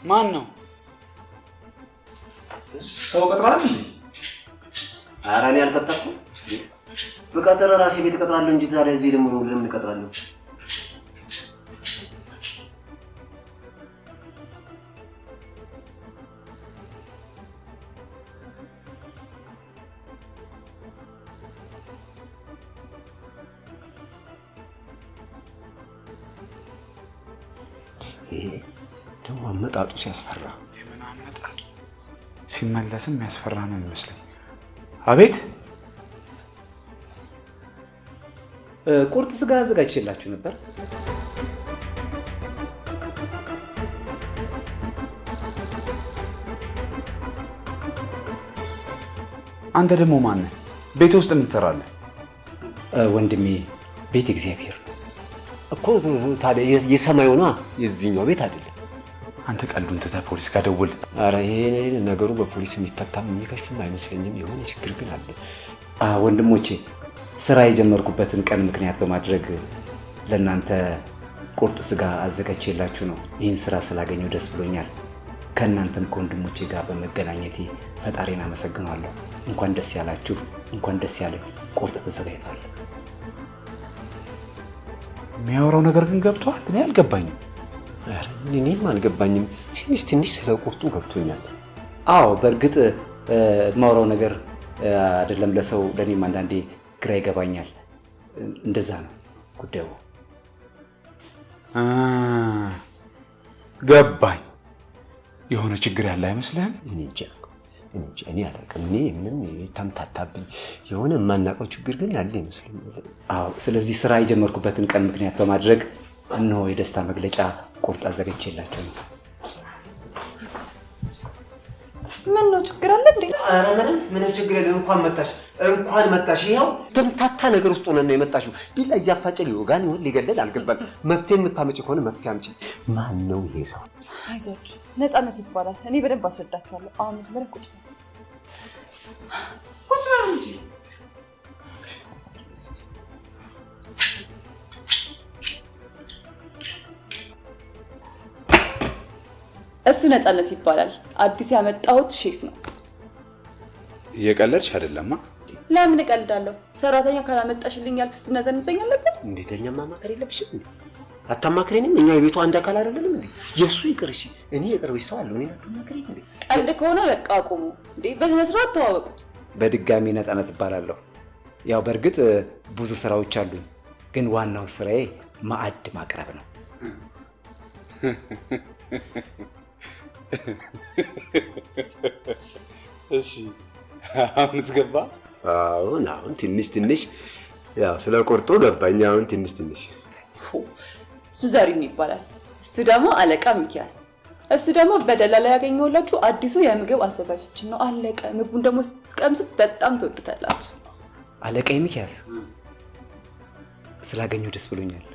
ማን ነው? ሰው ቀጥራለህ እንዴ? ኧረ እኔ አልቀጠርኩም። በቀጠረ ራሴ ቤት እቀጥራለሁ እንጂ ታዲያ እዚህ ደግሞ ለምን እቀጥራለሁ? ደግሞ አመጣጡ ሲያስፈራ። የምን አመጣጡ? ሲመለስም የሚያስፈራ ነው የሚመስለኝ። አቤት ቁርጥ ስጋ አዘጋጅቼላችሁ ነበር። አንተ ደግሞ ማን ነህ? ቤት ውስጥ ምን ትሰራለህ? ወንድሜ ቤት እግዚአብሔር ነው እኮ። ታዲያ የሰማዩ ነዋ፣ የዚህኛው ቤት አይደለም። አንተ ቀልዱን ትተህ ፖሊስ ጋር ደውል። ኧረ ይሄ ነገሩ በፖሊስ የሚፈታም የሚከሽፍም አይመስለኝም። የሆነ ችግር ግን አለ። ወንድሞቼ ስራ የጀመርኩበትን ቀን ምክንያት በማድረግ ለእናንተ ቁርጥ ስጋ አዘጋጅቼላችሁ ነው። ይህን ስራ ስላገኘው ደስ ብሎኛል። ከእናንተም ከወንድሞቼ ጋር በመገናኘቴ ፈጣሪን አመሰግናለሁ። እንኳን ደስ ያላችሁ፣ እንኳን ደስ ያለኝ። ቁርጥ ተዘጋጅቷል። የሚያወራው ነገር ግን ገብቶሃል? እኔ አልገባኝም። እኔም አልገባኝም። ትንሽ ስለ ቁርጡ ገብቶኛል። አዎ በእርግጥ የማወራው ነገር አይደለም ለሰው፣ ለእኔም አንዳንዴ ግራ ይገባኛል። እንደዛ ነው ጉዳዩ። ገባኝ። የሆነ ችግር ያለ አይመስልህም? እኔ አላውቅም። እኔ ምንም የተምታታብኝ የሆነ የማናውቀው ችግር ግን ያለ ይመስለኛል። አዎ ስለዚህ ስራ የጀመርኩበትን ቀን ምክንያት በማድረግ እነሆ የደስታ መግለጫ ቁርጥ አዘጋጅቼላችሁ ነው። ምን ነው ችግር አለ እንዴ? ኧረ ምንም ችግር የለም። እንኳን መጣሽ። ይኸው ተምታታ ነገር ውስጥ ሆነን ነው የመጣሽው። ቢላ እያፋጨ ሊወጋን ይሁን ሊገለል አልገባል። መፍትሄ የምታመጪ ከሆነ መፍትሄ አምጪ። ማን ነው ይሄ ሰው? አይዟችሁ፣ ነፃነት ይባላል። እኔ በደንብ አስረዳችኋለሁ። አሁን መጀመሪያ ቁጭ በሉ እንጂ። እሱ ነፃነት ይባላል። አዲስ ያመጣሁት ሼፍ ነው። እየቀለድሽ አይደለማ? ለምን እቀልዳለሁ? ሰራተኛ ካላመጣሽልኝ ያልክ ስትነዘንዘኝ አለብን? እንዴት ለኛ ማማከር የለብሽም እንዴ? አታማክሬንም? እኛ የቤቱ አንድ አካል አይደለም እንዴ? የሱ ይቅር እሺ። እኔ የቅርብሽ ሰው አለው። እኔ አታማክሬኝ እንዴ? ቀልድ ከሆነ በቃ አቁሙ እንዴ። በስነ ስርዓት ተዋወቁት። በድጋሚ ነፃነት እባላለሁ። ያው በእርግጥ ብዙ ስራዎች አሉኝ፣ ግን ዋናው ስራዬ ማዕድ ማቅረብ ነው። እሺ አሁንስ ገባ? አሁን ትንሽ ያው ስለ ቁርጡ ገባኝ። አሁን ትንሽ እሱ ዘሪሁን ይባላል። እሱ ደግሞ አለቃ ሚኪያስ። እሱ ደግሞ በደላላ ያገኘሁላችሁ አዲሱ የምግብ አዘጋጃችን ነው። አለቀ። ምግቡን ደግሞ ስትቀምሱት በጣም ትወዱታላችሁ። አለቃ ሚኪያስ ስላገኘሁ ደስ ብሎኛል።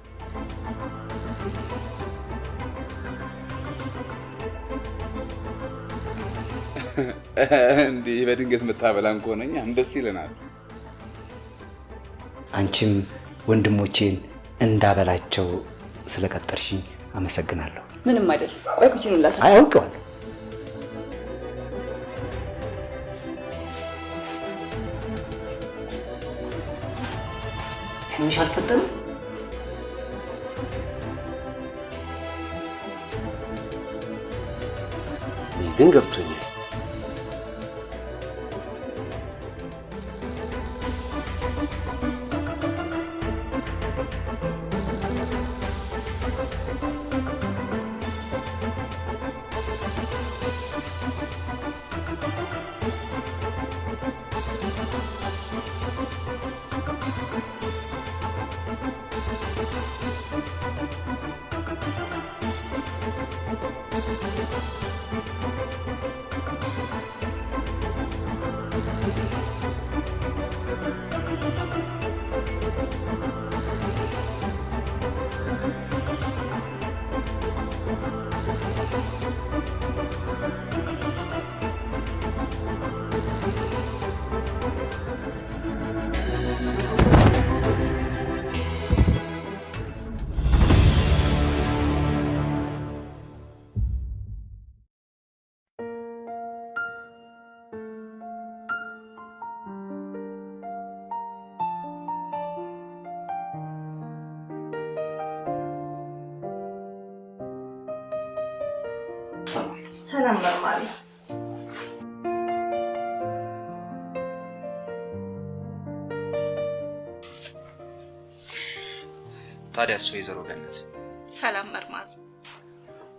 እንዴ በድንገት መታበላን ከሆነኛ ደስ ይለናል። አንቺም ወንድሞቼን እንዳበላቸው ስለቀጠርሽኝ አመሰግናለሁ። ምንም አይደል። ቆይ ኩቺኑን ላሳ አውቀዋለሁ። ትንሽ አልፈጠንም ግን ገብቶኛል። ሰላም መርማሪ። ታዲያ እሱ ወይዘሮ ገነት ሰላም መርማሪ።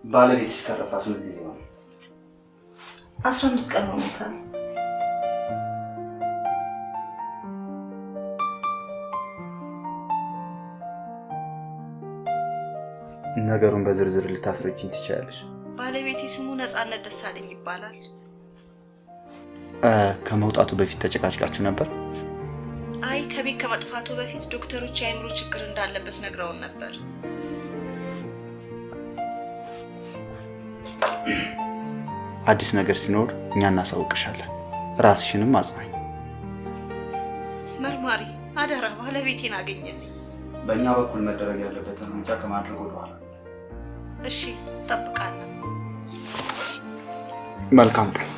ባለቤትሽ ከጠፋ ስንት ጊዜ ነው? 15 ቀን ሆኖታል። ነገሩን በዝርዝር ልታስረጂኝ ትችያለሽ? ባለቤቴ ስሙ ነፃነት ደሳለኝ ይባላል። ከመውጣቱ በፊት ተጨቃጭቃችሁ ነበር? አይ ከቤት ከመጥፋቱ በፊት ዶክተሮች የአእምሮ ችግር እንዳለበት ነግረውን ነበር። አዲስ ነገር ሲኖር እኛ እናሳውቅሻለን። ራስሽንም አጽናኝ። መርማሪ አደራ ባለቤቴን አገኘልኝ። በእኛ በኩል መደረግ ያለበትን እርምጃ ከማድረግ ወደኋላ። እሺ እጠብቃለሁ። መልካም ቀን።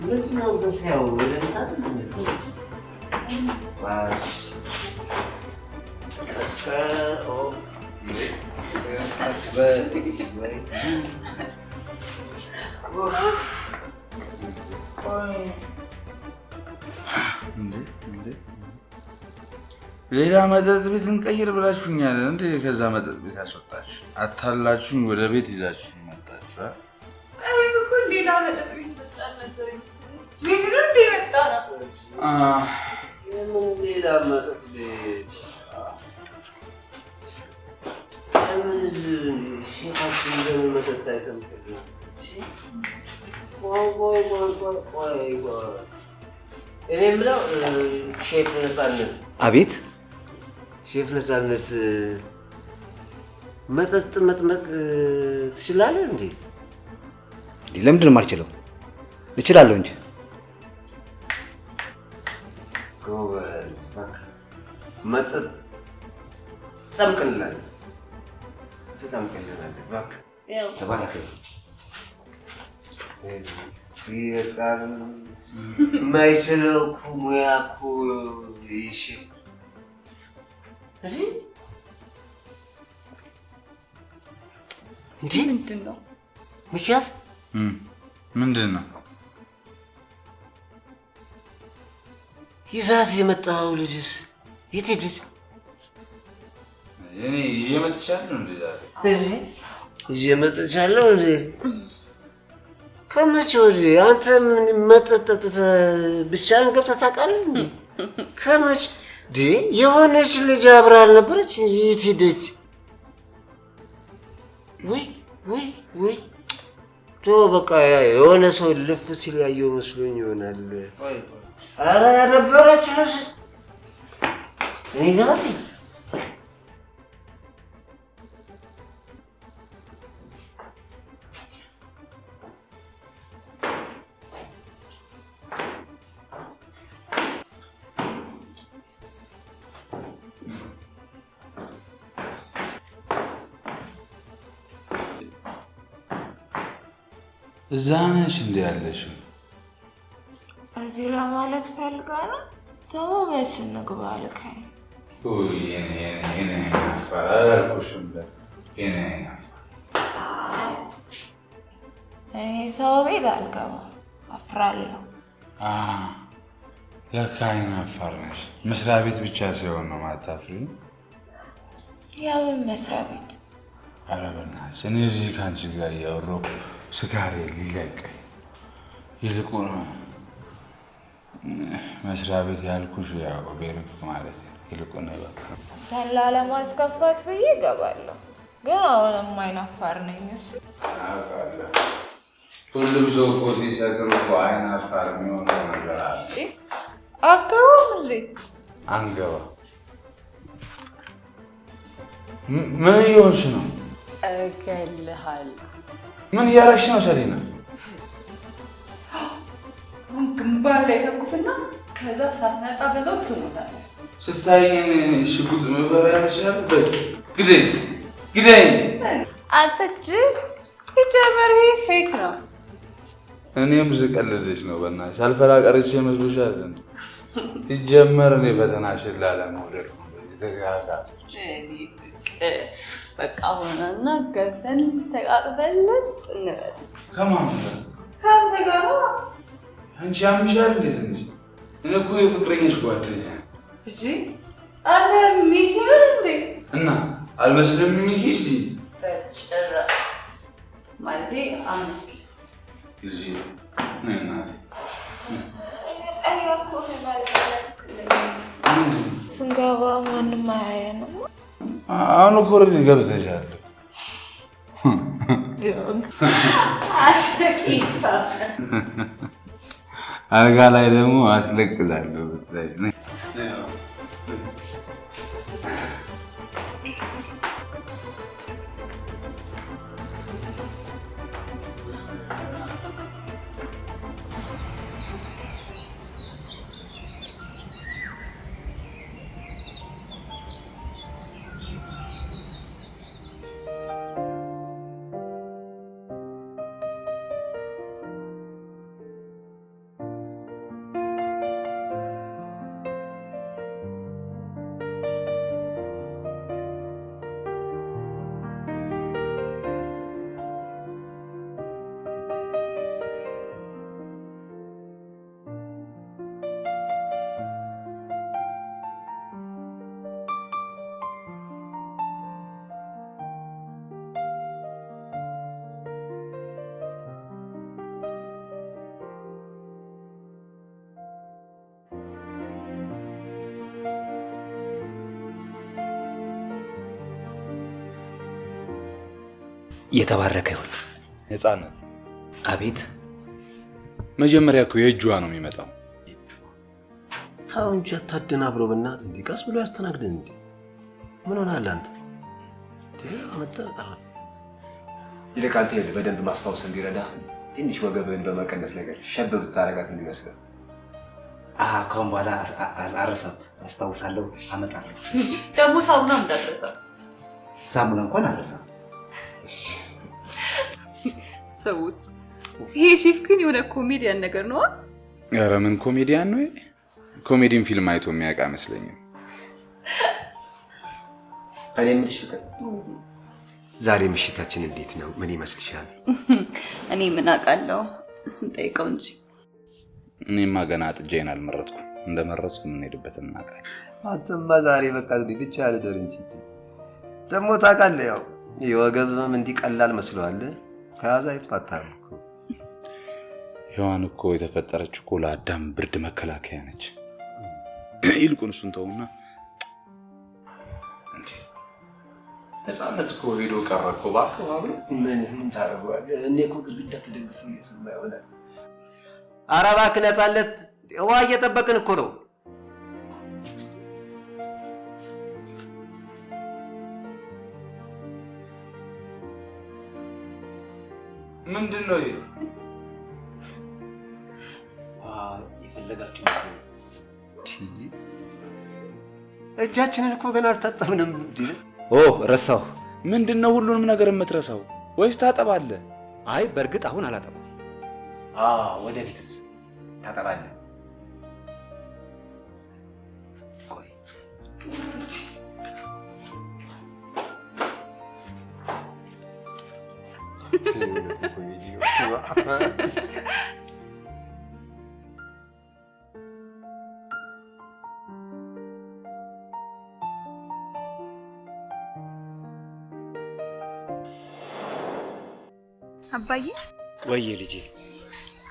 ምንድነው ደፋው? ወለታል ባስ ከሰኦ ሌላ መጠጥ ቤት እንቀይር ብላችሁኛል እንዴ? ከዛ መጠጥ ቤት አስወጣችሁ አታላችሁኝ ወደ ቤት ይዛችሁ መጣችሁ። አይ በኩል ሌላ መጠጥ ቤት መጣን ነበር። ቤት ነው እንዴ መጣ ነው? ሌላ መጠጥ ቤት ሼፋችን እንደምን መጠጥ አይጠምቅም? እኔ የምለው ሼፍ ነፃነት። አቤት። ሼፍ ነፃነት መጠጥ መጥመቅ ትችላለህ እንዴ? ለምንድን ነው የማልችለው? እችላለሁ እንጂ። ጎበዝ። በቃ መጠጥ ትጠምቅልናለህ። በቃ ተባረክ። ይህ በጣም የማይችለው እኮ ሙያ እኮ ሼፍ እንዴ? ምንድን ነው ሚኪያስ? ምንድን ነው ይዛት የመጣው ልጅስ የት ሄደች? እኔ ይዤ መጥቻለሁ እንዴ? ዛሬ ይዤ መጥቻለሁ እንዴ? ከመቼ ወዲህ አንተ ምን መጠጥ ብቻህን ገብተህ ታውቃለህ እንዴ? ከመቼ የሆነች ልጅ አብራ አልነበረች? የት ሄደች? ወይ በቃ የሆነ ሰው ልፍ ሲል ያየው መስሎኝ ይሆናል። ኧረ ነበረች እኔ ጋር እዛ ነሽ እንዴ ያለሽው? እዚህ ለማለት ፈልጋ ነው። ደግሞ መች እንግባ አልከኝ? እኔ ሰው ቤት አልገባም፣ አፍራለሁ። ለካ አይን አፋር ነሽ። መስሪያ ቤት ብቻ ሲሆን ነው ማታፍሪው? የምን መስሪያ ቤት? ኧረ በእናትሽ እኔ እዚህ ከአንቺ ጋር እያወራሁ ስካሬ ሊለቀኝ ይልቁን መስሪያ ቤት ያልኩሽ ያው ቤሩት ማለት ነው። ይልቁን በቃ ተላ ለማስከፋት ብዬ እገባለሁ፣ ግን አሁንም አይናፋር ነኝ። እሱ ሁሉም ሰው እኮ ሲሰክር እኮ አይናፋር የሚሆነው ነገር አለ። አገባም እንዴ? አንገባ። ምን እየሆንሽ ነው? እገልሃለሁ። ምን እያደረግሽ ነው ሰሊና? ግንባር ላይ ተኩስና ከዛ ሳትነጣ በዛው ትሞታለህ። ስታይኝ ሽጉጥ ምበራ ይመስላል። ግደኝ ግደኝ። አትጅ ይጀመር። ይሄ ፌክ ነው። እኔም ዝቀልድሽ ነው። በእናትሽ ሳልፈራ ቀርቼ መስሎሻል? ሲጀመር እኔ ፈተናሽን ላለመውደድ ነው የተጋጋቶች። በቃ ሆነና ገብተን ተቃቅፈለን እንበል። ከማን ጋር? ከአንተ ጋር። አንቺ ያምሻል እንዴ ትንሽ? እኔ እኮ የፍቅረኛሽ ጓደኛ እንጂ አንተ ሚኪ ነህ እንዴ? እና አልመስልም ሚኪ? እስኪ በጭራሽ ማለቴ አምስት ልጅ ነው እናቴ። ስንገባ ማንም አያየንም። አሁን እኮ ኦልሬዲ ገብተሻል። አስቂሳ አልጋ ላይ ደግሞ አስለቅዛለሁ ብታይ። የተባረከ ይሁን። ነፃነት። አቤት። መጀመሪያ እኮ የእጇ ነው የሚመጣው። ታው እንጂ አታደናብሮ በእናትህ። እንዴ ቀስ ብሎ ያስተናግደን። እንዴ ምን ሆነሃል አንተ? አመጣ ቀረ። ይልቅ አንተ በደንብ ማስታወስ እንዲረዳ ትንሽ ወገብህን በመቀነስ ነገር ሸብ ብታረጋት እንዲመስል። ከአሁን በኋላ አረሳም። አስታውሳለሁ፣ አመጣለሁ። ደግሞ ሳሙና እንዳትረሳ። ሳሙና እንኳን አረሳም። ሰዎች ይሄ ሼፍ ግን የሆነ ኮሜዲያን ነገር ነው። ኧረ ምን ኮሜዲያን ነው? ኮሜዲን ፊልም አይቶ የሚያውቅ አይመስለኝም። እኔ የምልሽ ፍቅር፣ ዛሬ ምሽታችን እንዴት ነው? ምን ይመስልሻል? እኔ ምን አውቃለሁ፣ እሱን ጠይቀው እንጂ። እኔማ ገና ጥጃዬን አልመረጥኩም። እንደመረጥኩ የምንሄድበትን እናውቃለን። አንተማ ዛሬ በቃ ብቻ ያልደር እንጂ ደግሞ ታውቃለህ፣ ያው የወገብም እንዲቀላል መስለዋል። ከያዛ ይፋታል እኮ። ሔዋን እኮ የተፈጠረችው እኮ ለአዳም ብርድ መከላከያ ነች። ይልቁን እሱን ተውና እንዴ ነፃነት እኮ ሄዶ ቀረ እኮ። እባክህ አብሮ ምን ታደርገዋለህ? እኔ እኮ ግድግዳ ተደግፎ እየሰማ ይሆናል። ኧረ እባክህ ነፃነት፣ ውሃ እየጠበቅን እኮ ነው። ምንድን ነው ይሄ? የፈለጋችሁ መስሎኝ። እጃችንን እኮ ገና አልታጠብንም። ረሳሁ። ምንድን ነው ሁሉንም ነገር የምትረሳው ወይስ ታጠባለህ? አይ በእርግጥ አሁን አላጠባም። ወደፊትስ ታጠባለህ? ቆይ አባዬ። ወይዬ ልጄ።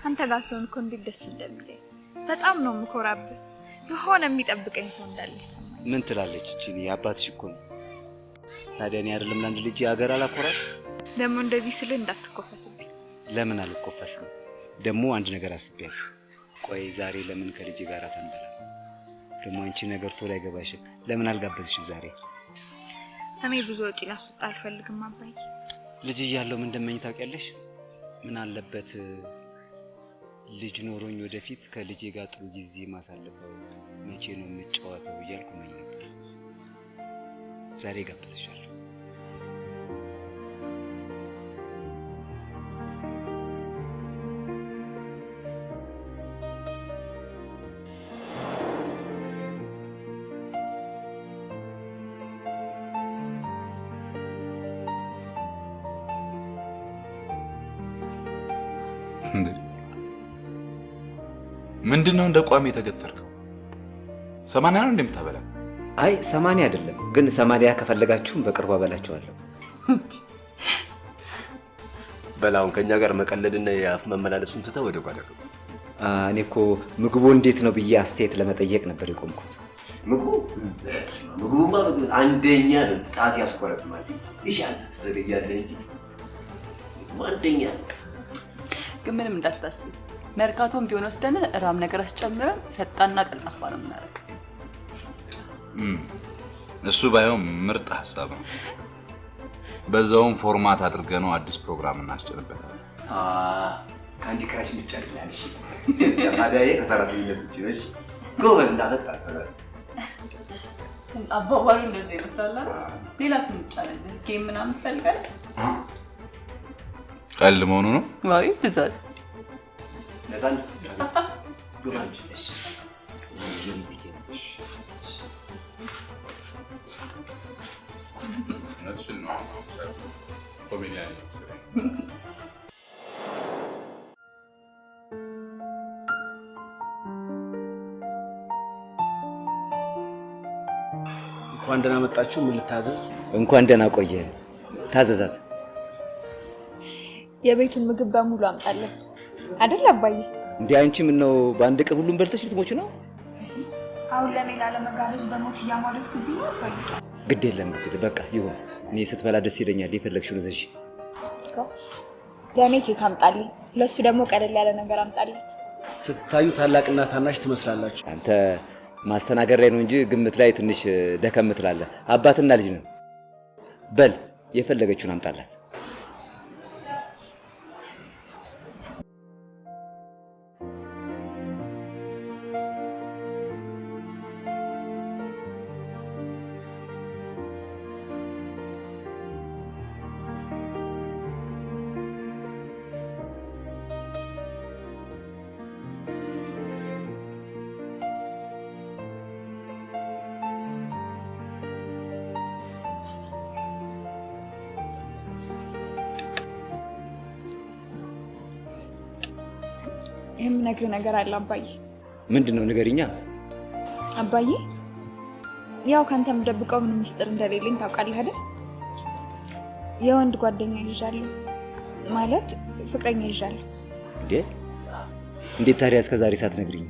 አንተ ጋር ስሆን እኮ እንዴት ደስ እንደሚለኝ። በጣም ነው የምኮራብህ። የሆነ የሚጠብቀኝ ሰው እንዳለ ይሰማኝ። ምን ትላለች እቺ? አባትሽ እኮ ነው። ታዲያ እኔ አይደለም ለአንድ ልጅ ሀገር አላኮራል? ደግሞ እንደዚህ ስል እንዳትኮፈስብኝ። ለምን አልኮፈስም? ደግሞ አንድ ነገር አስቤያለሁ። ቆይ ዛሬ ለምን ከልጅ ጋር ታንበላ? ደግሞ አንቺ ነገር ቶሎ አይገባሽም። ለምን አልጋበዝሽም ዛሬ? እኔ ብዙ ወጪ ላስወጣ አልፈልግም አባዬ። ልጅ እያለሁ ምን እንደምመኝ ታውቂያለሽ? ምን አለበት ልጅ ኖሮኝ ወደፊት ከልጄ ጋር ጥሩ ጊዜ ማሳለፈው፣ መቼ ነው የምጫወተው እያልኩ መኝ ነበር። ዛሬ ጋብዝሻለሁ። ምንድነው እንደ ቋሚ የተገተርከው? 80 ነው እንደምታበላ? አይ 80 አይደለም፣ ግን 80 ከፈለጋችሁም በቅርቡ አበላችኋለሁ። በላውን ከኛ ጋር መቀለድና የአፍ መመላለሱን ትተህ ወደ ጓዳ ገባ። እኔ እኮ ምግቡ እንዴት ነው ብዬ አስተያየት ለመጠየቅ ነበር የቆምኩት። ምግቡማ አንደኛ ነው። ጣት ያስቆረጥማል። ይሻላል ትዘገያለህ እንጂ አንደኛ ነው። ግን ምንም እንዳታስብ፣ መርካቶም ቢሆን ወስደን ራም ነገር አስጨምረን ፈጣንና ቀልጣፋ ነው የምናደርገው። እሱ ባይሆን ምርጥ ሀሳብ ነው። በዛውም ፎርማት አድርገን ነው አዲስ ፕሮግራም እናስጨርበታለን። ካንዲ ክራሽ ብቻ አይደለም። እሺ ታዲያ ከሰራተኝነት ውጪ ነሽ። ጎበዝ እንዳፈጣጥ አባባሉ እንደዚህ ይመስላል። ሌላስ ምን ይቻላል? ጌም ምናምን ትፈልጋለህ? ቀልድ መሆኑ ነው? ዋይ ትእዛዝ ለዛን ጉራንጅ እሺ እንኳን ደህና መጣችሁ። ምን ልታዘዝ? እንኳን ደህና ቆየ። ታዘዛት። የቤቱን ምግብ በሙሉ አምጣለን አይደል አባዬ? እንዴ አንቺ ምን ነው በአንድ ቀን ሁሉም በልተሽ ልትሞች ነው? አሁን ለኔ ላለመጋበዝ በሞት እያማለትክብኝ ነው አባዬ። ግድ የለም በቃ ይሁን። እኔ ስትበላ ደስ ይለኛል። የፈለግሽውን እዘዥ። ለኔ ኬክ አምጣልኝ፣ ለሱ ደግሞ ቀለል ያለ ነገር አምጣልኝ። ስትታዩ ታላቅና ታናሽ ትመስላላችሁ። አንተ ማስተናገር ላይ ነው እንጂ ግምት ላይ ትንሽ ደከም ትላለህ። አባትና ልጅ ነው። በል የፈለገችውን አምጣላት። የምነግርህ ነገር አለ አባዬ። ምንድነው? ንገሪኛ። አባዬ ያው ካንተ የምደብቀው ምንም ሚስጥር እንደሌለኝ ታውቃለህ አይደል? የወንድ ጓደኛ ይዣለሁ፣ ማለት ፍቅረኛ ይዣለሁ። እንዴት ታዲያ እስከዛሬ ሳትነግሪኝ?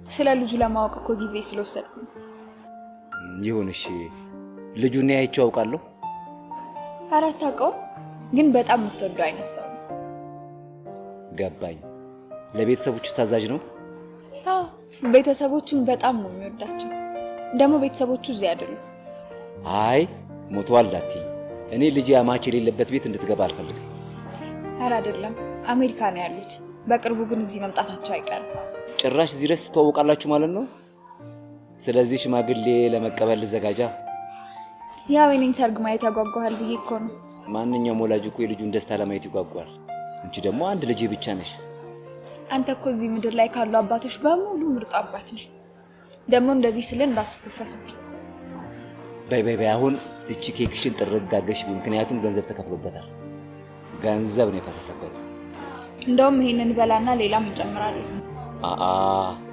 ስለ ልጁ ለማወቅ እኮ ጊዜ ስለወሰድኩ። ይሁን እሺ። ልጁን ያይቼው አውቃለሁ። ኧረ አታውቀውም፣ ግን በጣም የምትወደው አይነት ሰው ነው። ገባኝ። ለቤተሰቦቹ ታዛዥ ነው? አዎ፣ ቤተሰቦቹን በጣም ነው የሚወዳቸው። ደግሞ ቤተሰቦቹ እዚህ አይደሉም። አይ ሞተዋል እንዳትዪ። እኔ ልጅ አማች የሌለበት ቤት እንድትገባ አልፈልግም። ኧረ አይደለም፣ አሜሪካ ነው ያሉት። በቅርቡ ግን እዚህ መምጣታቸው አይቀርም። ጭራሽ እዚህ ድረስ ትተዋወቃላችሁ ማለት ነው? ስለዚህ ሽማግሌ ለመቀበል ልዘጋጃ። ያው የኔን ሰርግ ማየት ያጓጓሃል ብዬ እኮ ነው። ማንኛውም ወላጅ እኮ የልጁን ደስታ ለማየት ይጓጓል። አንቺ ደግሞ አንድ ልጅ ብቻ ነሽ። አንተ እኮ እዚህ ምድር ላይ ካሉ አባቶች በሙሉ ምርጥ አባት ነህ። ደግሞ እንደዚህ ስለ እንዳትኮፈስብኝ። በይ አሁን እቺ ኬክሽን ጥርግ አድርገሽ፣ ምክንያቱም ገንዘብ ተከፍሎበታል። ገንዘብ ነው የፈሰሰበት። እንደውም ይሄንን በላና ሌላም እንጨምራለን።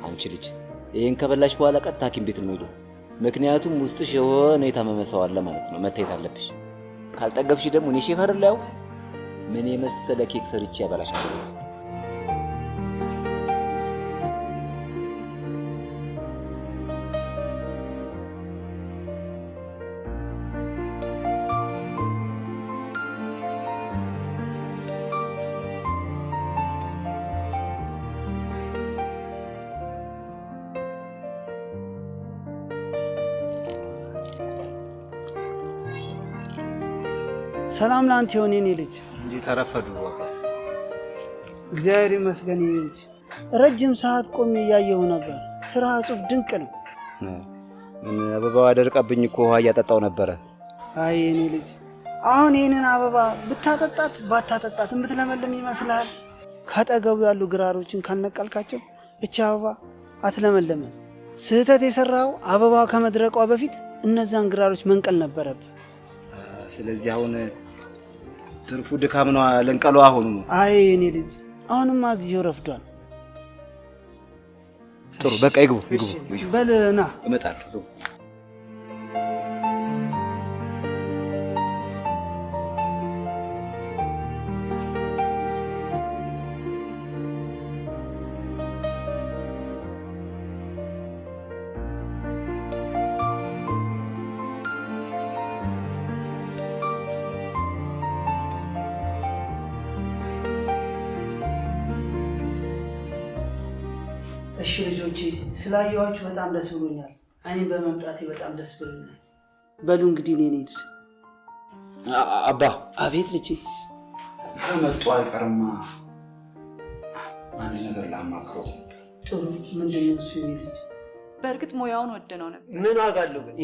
አንቺ ልጅ ይሄን ከበላሽ በኋላ ቀጥታ ሐኪም ቤት ነው ሄደው። ምክንያቱም ውስጥሽ የሆነ የታመመ ሰው አለ ማለት ነው። መታየት አለብሽ። ካልጠገብሽ ደግሞ እኔ ሼፍ አይደለሁ ምን የመሰለ ኬክ ሰርቼ ያበላሻለሁ። ሰላም ላንተ ይሁን የኔ ልጅ። እንጂ ተረፈዱ። እግዚአብሔር ይመስገን የኔ ልጅ። ረጅም ሰዓት ቆሜ እያየሁ ነበር። ስራ ጽሁፍ ድንቅ ነው። ምን አበባው አደረቀብኝ እኮ ውሃ እያጠጣው ነበረ። አይ የኔ ልጅ አሁን ይህንን አበባ ብታጠጣት ባታጠጣት የምትለመልም ይመስልሃል? ካጠገቡ ያሉ ግራሮችን ካልነቀልካቸው እቺ አበባ አትለመለምም። ስህተት የሰራው አበባ ከመድረቋ በፊት እነዛን ግራሮች መንቀል ነበረብህ። ስለዚህ አሁን ትርፉ ድካም ነው ለንቀሉ አሁን ነው። አይ የኔ ልጅ አሁንማ ጊዜው ረፍዷል። ጥሩ በቃ ይግቡ። በል ና እመጣለሁ። እሺ ልጆቼ ስላየኋችሁ በጣም ደስ ብሎኛል። እኔም በመምጣቴ በጣም ደስ ብሎኛል። በሉ እንግዲህ እኔ ልሂድ። አባ። አቤት ልጄ። ከመጡ አይቀርማ አንድ ነገር ላማክረው። ጥሩ። ምንድን ነው እሱ የኔ ልጅ? በእርግጥ ሙያውን ወደነው ነበር። ምን ዋጋ አለው ግን?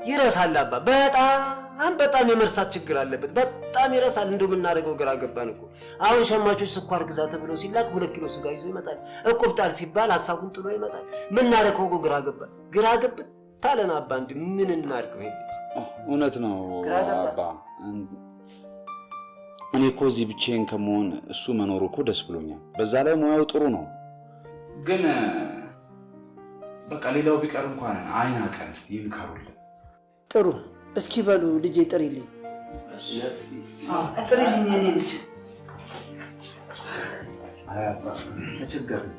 ይረሳል አባ። በጣም የመርሳት ችግር አለበት። በጣም ይረሳል። እንደው የምናደርገው ግራ ገባን እኮ። አሁን ሸማቾች ስኳር ግዛ ተብሎ ሲላክ 2 ኪሎ ስጋ ይዞ ይመጣል። እቁብ ጣል ሲባል ሀሳቡን ጥሎ ይመጣል። ምናደርገው እኮ ግራ ገባን ታለን አባ። እንደ ምን እናድርገው? ይሄ እውነት ነው አባ። እኔ እኮ እዚህ ብቻዬን ከመሆን እሱ መኖሩ እኮ ደስ ብሎኛል። በዛ ላይ ሙያው ጥሩ ነው። ግን በቃ ሌላው ቢቀር እንኳን አይናቀን እስቲ ይምከሩልን። ጥሩ። እስኪ በሉ ልጄ ጥሪልኝ። ጥሪልኝ የኔ ልጅ። አይ አባ ተቸገርን።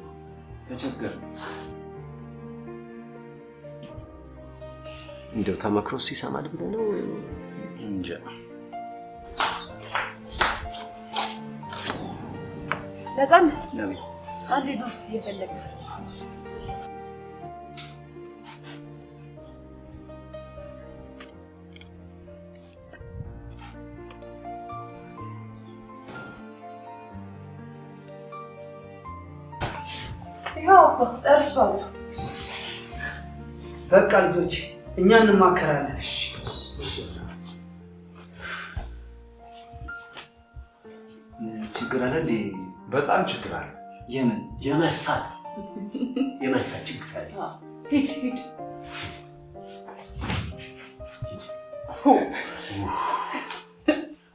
እንደው ተመክሮስ ይሰማል ብለህ ነው? እንጃ። ለዛን አንዴ ነው ውስጥ እየፈለግን ጠርቻለሁ። በቃ ልጆች እኛ እንማከራለን። ችግር አለ እንዴ? በጣም ችግር አለ። የምን? የመርሳት ችግር አለ። ሂድ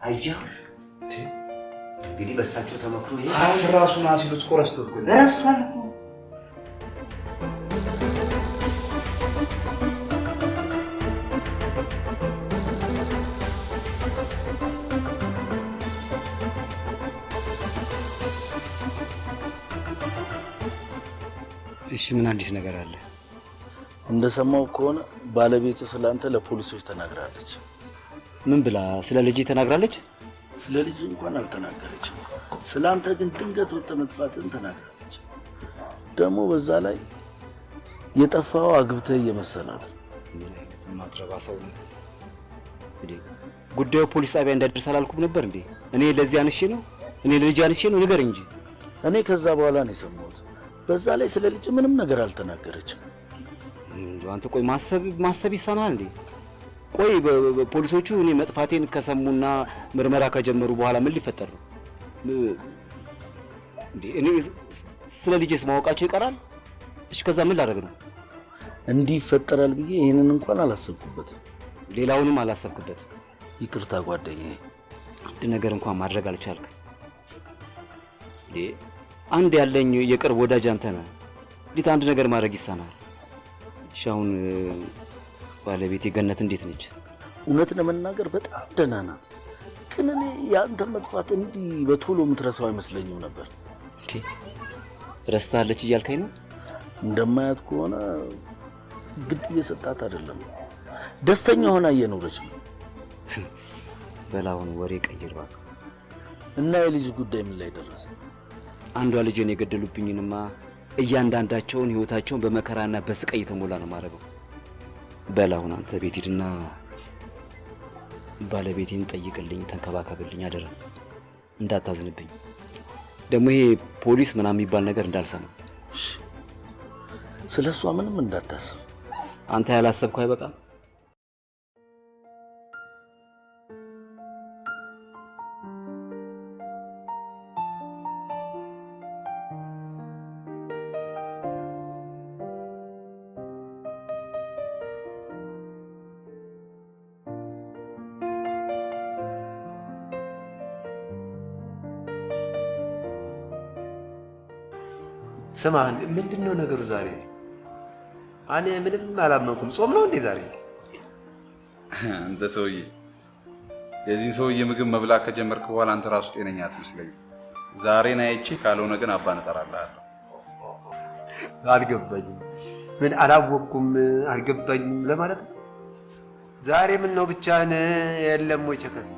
አየሁ እንግዲህ በሳቸው ተመክሮ ይሄ ራሱን አሲሉት እኮ ረስቷል እኮ። እሺ ምን አዲስ ነገር አለ? እንደሰማው ከሆነ ባለቤት ስላንተ ለፖሊሶች ተናግራለች። ምን ብላ? ስለ ልጅ ተናግራለች? ስለ ልጅ እንኳን አልተናገረችም። ስላንተ ግን ድንገት ወጥተህ መጥፋትን ተናግራለች። ደግሞ በዛ ላይ የጠፋው አግብተህ እየመሰላት ነው። ምን አይነት ማትረባ ሰው ነው? ጉዳዩ ፖሊስ ጣቢያ እንዳይደርስ አላልኩም ነበር እንዴ? እኔ ለዚህ አንሼ ነው? እኔ ለልጅ አንሼ ነው? ንገር እንጂ። እኔ ከዛ በኋላ ነው የሰማሁት። በዛ ላይ ስለ ልጅ ምንም ነገር አልተናገረችም። አንተ ቆይ ማሰብ ይሳናል እንዴ? ቆይ ፖሊሶቹ እኔ መጥፋቴን ከሰሙና ምርመራ ከጀመሩ በኋላ ምን ሊፈጠር ነው እንዴ? እኔ ስለ ልጅስ ማወቃቸው ይቀራል? እሺ ከዛ ምን ላደርግ ነው? እንዲህ ይፈጠራል ብዬ ይሄንን እንኳን አላሰብኩበትም። ሌላውንም አላሰብክበትም? ይቅርታ ጓደኛዬ። አንድ ነገር እንኳን ማድረግ አልቻልክም እንዴ? አንድ ያለኝ የቅርብ ወዳጅ አንተ ነህ። እንዴት አንድ ነገር ማድረግ ይሳናል? እሺ አሁን ባለቤቴ ገነት እንዴት ነች? እውነት ለመናገር በጣም ደህና ናት። ግን እኔ የአንተ መጥፋት እንዲህ በቶሎ የምትረሳው አይመስለኝም ነበር። እንዴ ረስታለች እያልከኝ ነው? እንደማያት ከሆነ ግድ እየሰጣት አይደለም፣ ደስተኛ ሆና እየኖረች ነው። በላውን ወሬ ቀይር እባክህ። እና የልጅ ጉዳይ ምን ላይ ደረሰ? አንዷ ልጅን የገደሉብኝንማ እያንዳንዳቸውን ህይወታቸውን በመከራና በስቃይ የተሞላ ነው ማድረገው። በላውን አንተ ቤት ሂድና ባለቤቴን ጠይቅልኝ፣ ተንከባከብልኝ፣ አደራ እንዳታዝንብኝ። ደግሞ ይሄ ፖሊስ ምናምን የሚባል ነገር እንዳልሰማ። ስለሷ ምንም እንዳታስብ። አንተ ያላሰብከው አይበቃም? ስማ ምንድነው ነገሩ ዛሬ? እኔ ምንም አላመንኩም። ጾም ነው እንዴ ዛሬ? አንተ ሰውዬ የዚህን ሰውዬ ምግብ መብላት ከጀመርክ በኋላ አንተ ራሱ ጤነኛ አትመስለኝም። ዛሬን አይቼ ካልሆነ ግን አባን እጠራልሃለሁ። አልገባኝም። ምን አላወቅኩም፣ አልገባኝም ለማለት ነው። ዛሬ ምን ነው ብቻህን የለም ወይ ቸከስ?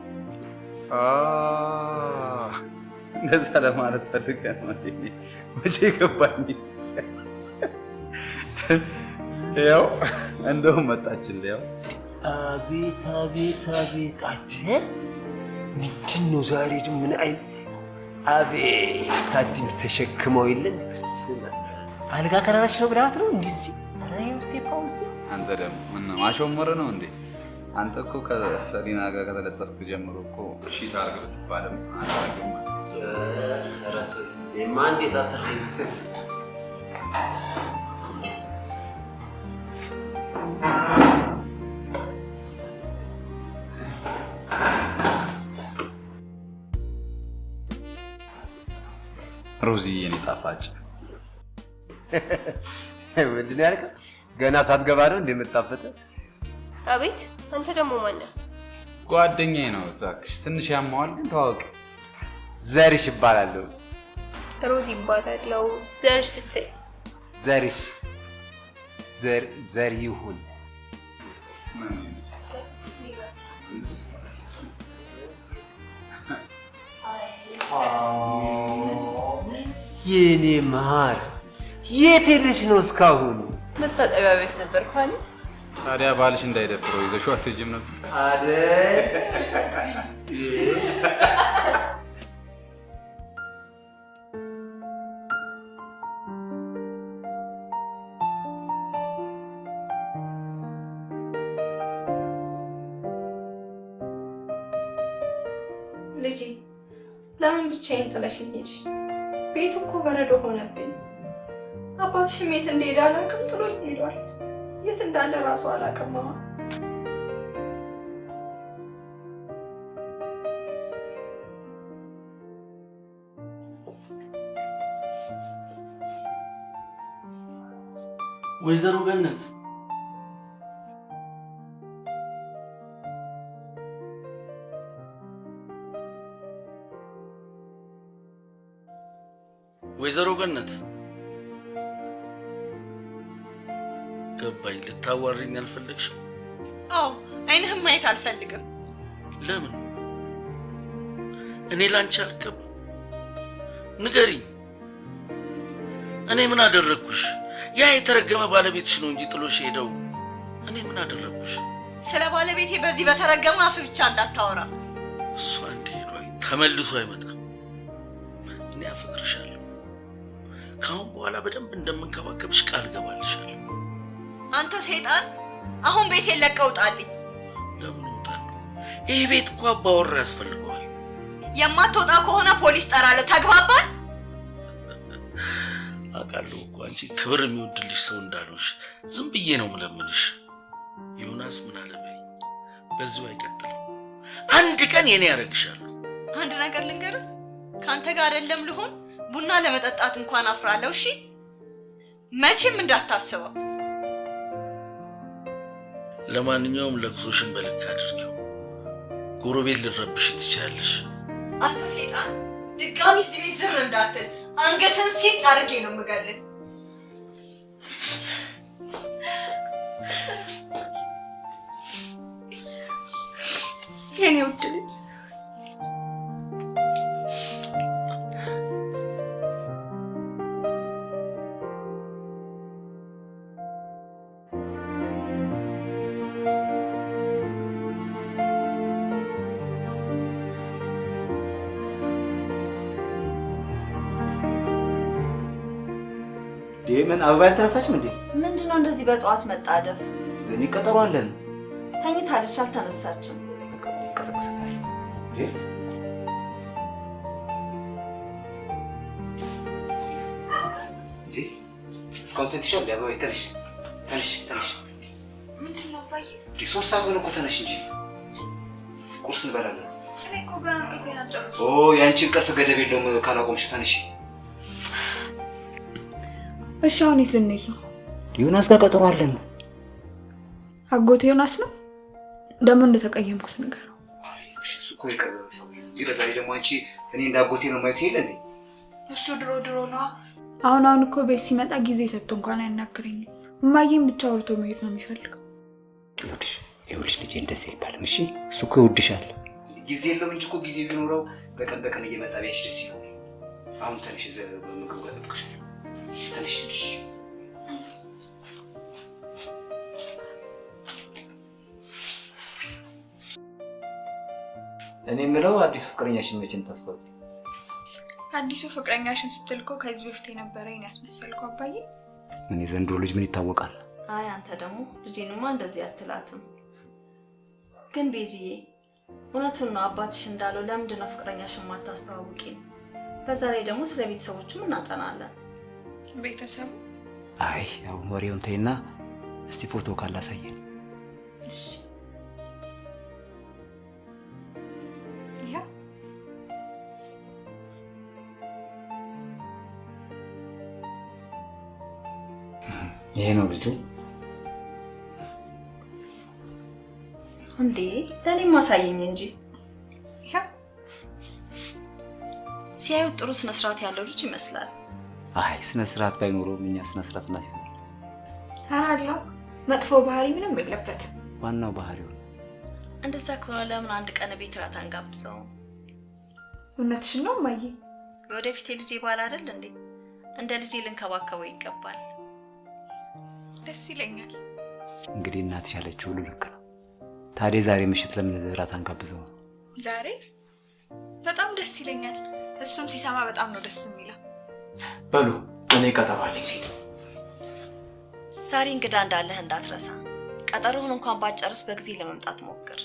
እንደዛ ለማለት ፈልገህ ነው እንዴ? መቼ ገባኝ። ያው እንደውም መጣችልህ። ያው አቤት አቤት አቤት! አንተ ምንድን ነው ዛሬ ደግሞ ምን አይነት አቤት! አዲም ተሸክመው የለን በስመ አልጋ ከራራች ነው ብላት ነው እንደዚህ። አንተ ደግሞ ምን ነው ማሾመረ ነው እንዴ? አንተ እኮ ከሰሊና ጋር ከተለጠፍክ ጀምሮ እኮ እሺ ታርግ ብትባልም አላረግም። አራት የማን እንዴት አሰረኝ? ሮዚ የኔ ጣፋጭ ምንድን ነው ያልከው? ገና ሳትገባ ነው እንደምታፈጠ? አቤት አንተ ደግሞ ማነህ? ጓደኛዬ ነው። እዛክሽ ትንሽ ያማዋል ግን ተዋወቅ። ዘርሽ ይባላለሁ። ሮዚ ይባላለሁ። ዘርሽ ስትይ ዘርሽ ዘር ይሁን የኔ ማር የት ሄደሽ ነው እስካሁን? መታጠቢያ ቤት ነበርኩ አለ። ታዲያ ባልሽ እንዳይደብረው ይዘሽው አትሄጂም ነበር አይደል? ልጄ ለምን ብቻዬን ጥለሽኝ ሄድሽ? ቤቱ እኮ በረዶ ሆነብኝ። አባትሽም የት እንደሄደ አላውቅም፣ ጥሎኝ ሄዷል። የት እንዳለ ራሱ አላውቅም። ማማ ወይዘሮ ገነት ወይዘሮ ገነት ገባኝ። ልታዋሪኝ አልፈለግሽም? አዎ፣ አይንህም ማየት አልፈልግም። ለምን? እኔ ላንቺ አልገባም። ንገሪኝ። እኔ ምን አደረግኩሽ? ያ የተረገመ ባለቤትሽ ነው እንጂ ጥሎሽ ሄደው። እኔ ምን አደረግኩሽ? ስለ ባለቤቴ በዚህ በተረገመ አፍ ብቻ እንዳታወራ። እሱ አንዴ ሄዷል፣ ተመልሶ አይመጣም። እኔ አፈቅርሻለሁ። ከአሁን በኋላ በደንብ እንደምንከባከብሽ ቃል ገባልሻለሁ። አንተ ሰይጣን፣ አሁን ቤቴን ለቀህ ውጣልኝ። ለምን እወጣለሁ? ይሄ ቤት እኮ አባወራ ያስፈልገዋል። የማትወጣ ከሆነ ፖሊስ ጠራለሁ። ተግባባን? አውቃለሁ እኮ አንቺ ክብር የሚወድልሽ ሰው እንዳልሆንሽ። ዝም ብዬ ነው ምለምንሽ። ዮናስ ምን አለ በይ፣ በዚሁ አይቀጥልም። አንድ ቀን የኔ ያደርግሻለሁ። አንድ ነገር ልንገርህ፣ ከአንተ ጋር አይደለም ልሆን ቡና ለመጠጣት እንኳን አፍራለሁ። እሺ፣ መቼም እንዳታስበው። ለማንኛውም ለቅሶሽን በልክ አድርጊው። ጎረቤት ልረብሽ ትችያለሽ። አንተ ሰይጣን፣ ድጋሚ እዚህ ቤት ዝር እንዳትል። አንገትን ሲጥ አድርጌ ነው የምገልህ። የኔ ውድ ልጅ ምን አበባ ያልተነሳችም እንዴ? ምንድነው እንደዚህ በጠዋት መጣደፍ? እኔ ቀጠሮ አለን። ተኝታለች፣ አልተነሳችም። ቀሰቀሰታል። እስካሁን ተንትሻል። አበባ ተነሽ ተነሽ። ምንድነው አባዬ? 3 ሰዓት ሆነ እኮ ተነሽ እንጂ ቁርስ እንበላለን። እኔ እኮ ገና እንቅልፌን አልጨረስኩም። ያንቺ እንቅልፍ ገደብ የለውም ካላቆምሽ ተነሽ። እሺ አሁን የት ልንሄድ ነው? ዮናስ ጋር ቀጠሮ አለን። አጎቴ ዮናስ ነው ደግሞ እንደተቀየምኩት ነገር ነው። እሱ እኮ የቀረበ ሰው በዛሬ ደግሞ አንቺ እኔ እንዳጎቴ ነው ማየት የለ እንዴ? እሱ ድሮ ነው። አሁን እኮ ቤት ሲመጣ ጊዜ ሰጥቶ እንኳን አያናግረኝም። እማዬን ብቻ አውርቶ መሄድ ነው የሚፈልገው። ይኸውልሽ ልጄ እንደዚህ አይባልም እሺ። እሱ እኮ ይወድሻል። ጊዜ የለውም እንጂ እኮ ጊዜ ቢኖረው በቀን እየመጣ ቢያይሽ ደስ ይላል። አሁን ተነሽ፣ ምግቡ ጋር ተብቅሻል። ተነሽ። እኔ የምለው አዲሱ ፍቅረኛሽን መቼ ታስተዋውቂ? አዲሱ ፍቅረኛሽን ስትል እኮ ከዚህ በፊት የነበረኝ ያስመሰልከው አባዬ። እኔ ዘንድሮ ልጅ ምን ይታወቃል? አይ አንተ ደግሞ ልጄንማ እንደዚህ አትላትም። ግን ቤዚዬ እውነቱን ነው አባትሽ እንዳለው ለምንድን ነው ፍቅረኛሽን ማታስተዋውቂኝ? በዛ ላይ ደግሞ ስለ ቤተሰቦቹም እናጠናለን። ቤተሰቡ? አይ አሁን ወሬውን ተይና እስቲ ፎቶ ካላሳየን። እሺ ይሄ ነው ልጁ። እንዴ ለኔም ማሳየኝ እንጂ ሲያዩ ጥሩ ስነ ስርዓት ያለው ልጅ ይመስላል። አይ ስነ ስርዓት ባይኖረውም እኛ ስነ ስርዓት እናስይዘው። አራላ መጥፎ ባህሪ ምንም የለበትም። ዋናው ባህሪው። እንደዛ ከሆነ ለምን አንድ ቀን ቤት እራት አንጋብዘው? እውነትሽን ነው እማዬ። ወደፊት ልጄ ባል አይደል እንዴ? እንደ ልጄ ልንከባከበው ይገባል። ደስ ይለኛል። እንግዲህ እናትሽ ያለችው ሁሉ ልክ ነው። ታዲያ ዛሬ ምሽት ለምን እራት አንጋብዘው? ዛሬ በጣም ደስ ይለኛል። እሱም ሲሰማ በጣም ነው ደስ የሚለው። በሉ እኔ ቀጠሮ አለኝ። ዛሬ እንግዳ እንዳለህ እንዳትረሳ። ቀጠሮውን እንኳን ባጨርስ በጊዜ ለመምጣት ሞክር።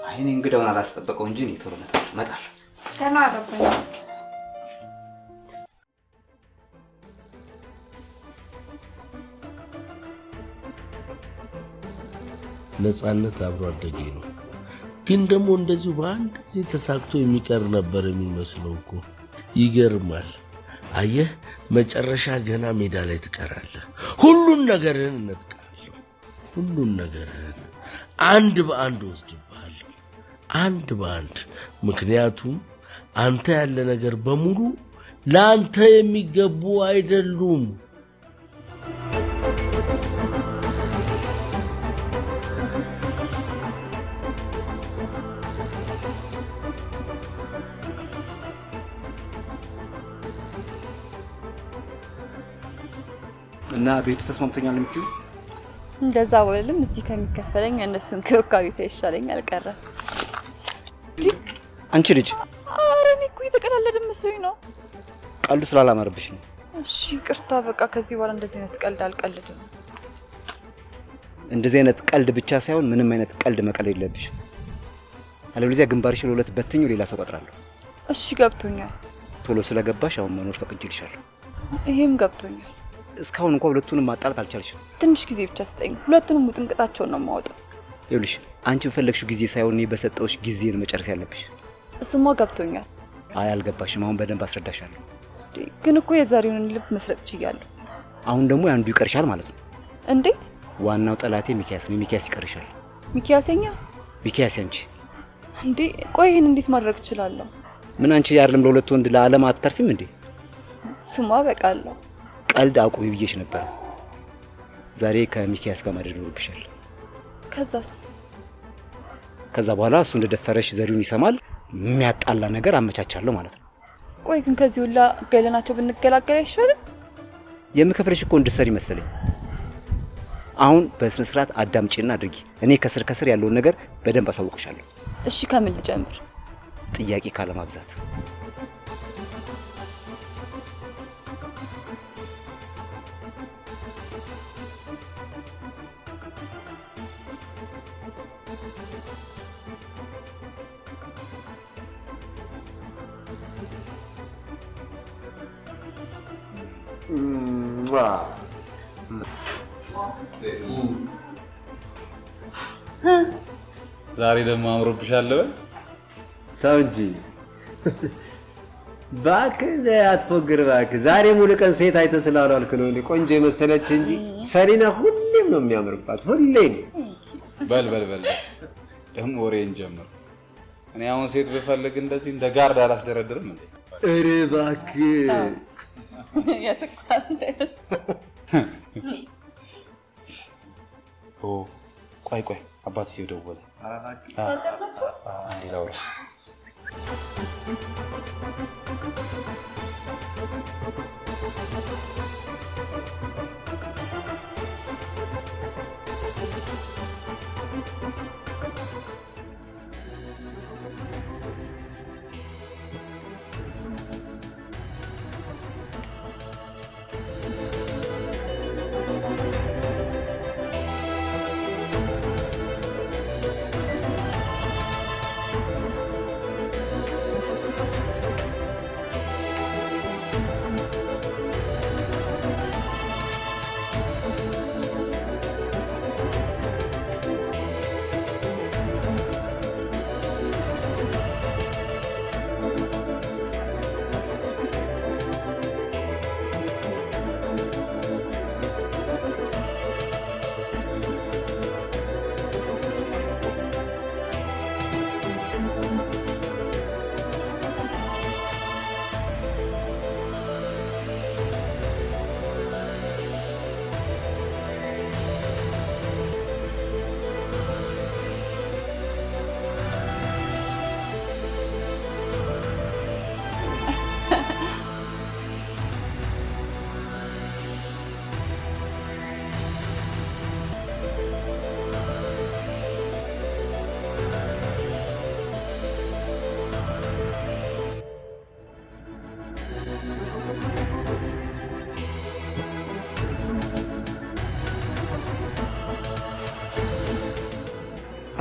አይ እኔ እንግዳውን አላስጠበቀው እንጂ እኔ ቶሎ እመጣለሁ። ደህና አረፈኝ። ነፃነት አብሮ አደጌ ነው፣ ግን ደግሞ እንደዚሁ በአንድ ጊዜ ተሳክቶ የሚቀር ነበር የሚመስለው እኮ። ይገርማል። አየህ መጨረሻ ገና ሜዳ ላይ ትቀራለህ። ሁሉን ነገርህን እነጥቃለሁ። ሁሉን ነገርህን አንድ በአንድ ወስድብሃለሁ፣ አንድ በአንድ። ምክንያቱም አንተ ያለ ነገር በሙሉ ለአንተ የሚገቡ አይደሉም። እና ቤቱ ተስማምቶኛል የምትይው? እንደዛ ወልም እዚህ ከሚከፈለኝ እነሱን ክብካቤ ሳይሻለኝ አልቀረም። አንቺ ልጅ ኧረ እኔ እኮ የተቀላለደ መስሎኝ ነው። ቀልዱ ስላላማረብሽ ነው። እሺ ይቅርታ። በቃ ከዚህ በኋላ እንደዚህ አይነት ቀልድ አልቀልድም። እንደዚህ አይነት ቀልድ ብቻ ሳይሆን ምንም አይነት ቀልድ መቀለድ የለብሽም። አለበለዚያ ግንባርሽ ለሁለት በትኙ ሌላ ሰው ቀጥራለሁ። እሺ ገብቶኛል። ቶሎ ስለገባሽ አሁን መኖር ፈቅጄልሻለሁ። ይሄም ገብቶኛል። እስካሁን እንኳን ሁለቱንም ማጣላት አልቻልሽም። ትንሽ ጊዜ ብቻ ስጠኝ። ሁለቱንም ውጥንቅጣቸውን ነው የማወጣው። ይኸውልሽ አንቺ በፈለግሽው ጊዜ ሳይሆን እኔ በሰጠሁሽ ጊዜ ነው መጨረስ ያለብሽ። እሱማ ገብቶኛል። አይ አልገባሽም። አሁን በደንብ አስረዳሻለሁ። ግን እኮ የዛሬውን ልብ መስረቅ ችያለሁ። አሁን ደግሞ አንዱ ይቀርሻል ማለት ነው። እንዴት? ዋናው ጠላቴ ሚኪያስ ነው። ሚኪያስ ይቀርሻል። ሚኪያሰኛ? ሚኪያስ አንቺ እንዴ? ቆይ ይሄን እንዴት ማድረግ እችላለሁ? ምን አንቺ አይደለም ለሁለት ወንድ ለዓለም አትተርፊም እንዴ? እሱማ በቃለሁ። ቀልድ አቁሚ ብዬሽ ነበር። ዛሬ ከሚኪያስ ጋር ማድረግ ይኖርብሻል። ከዛስ? ከዛ በኋላ እሱ እንደደፈረሽ ዘሪውን ይሰማል። የሚያጣላ ነገር አመቻቻለሁ ማለት ነው። ቆይ ግን ከዚህ ሁላ ገለናቸው ብንገላገል አይሻልም? የምከፍልሽ እኮ እንድትሰሪ መሰለኝ። አሁን በስነ ስርዓት አዳምጪና አድርጊ። እኔ ከስር ከስር ያለውን ነገር በደንብ አሳውቅሻለሁ። እሺ ከምን ልጀምር? ጥያቄ ካለማብዛት። ዛሬ ደግሞ አምሮብሻል በል። ተው እንጂ እባክህ አትፎግር እባክህ። ዛሬ ሙሉ ቀን ሴት አይተህ ስላልዋልክ ነው ቆንጆ የመሰለች እንጂ ሰሊና ሁሌም ነው የሚያምርባት፣ ሁሌም። በል በል በል ደግሞ ወሬን ጀምር። እኔ አሁን ሴት ብፈልግ እንደዚህ እንደ ጋርድ አላስደረድርም እንዴ? ኧረ እባክህ ያስቃል። ቆይ አባትዬው ደወለ። አንዴ ላውራ።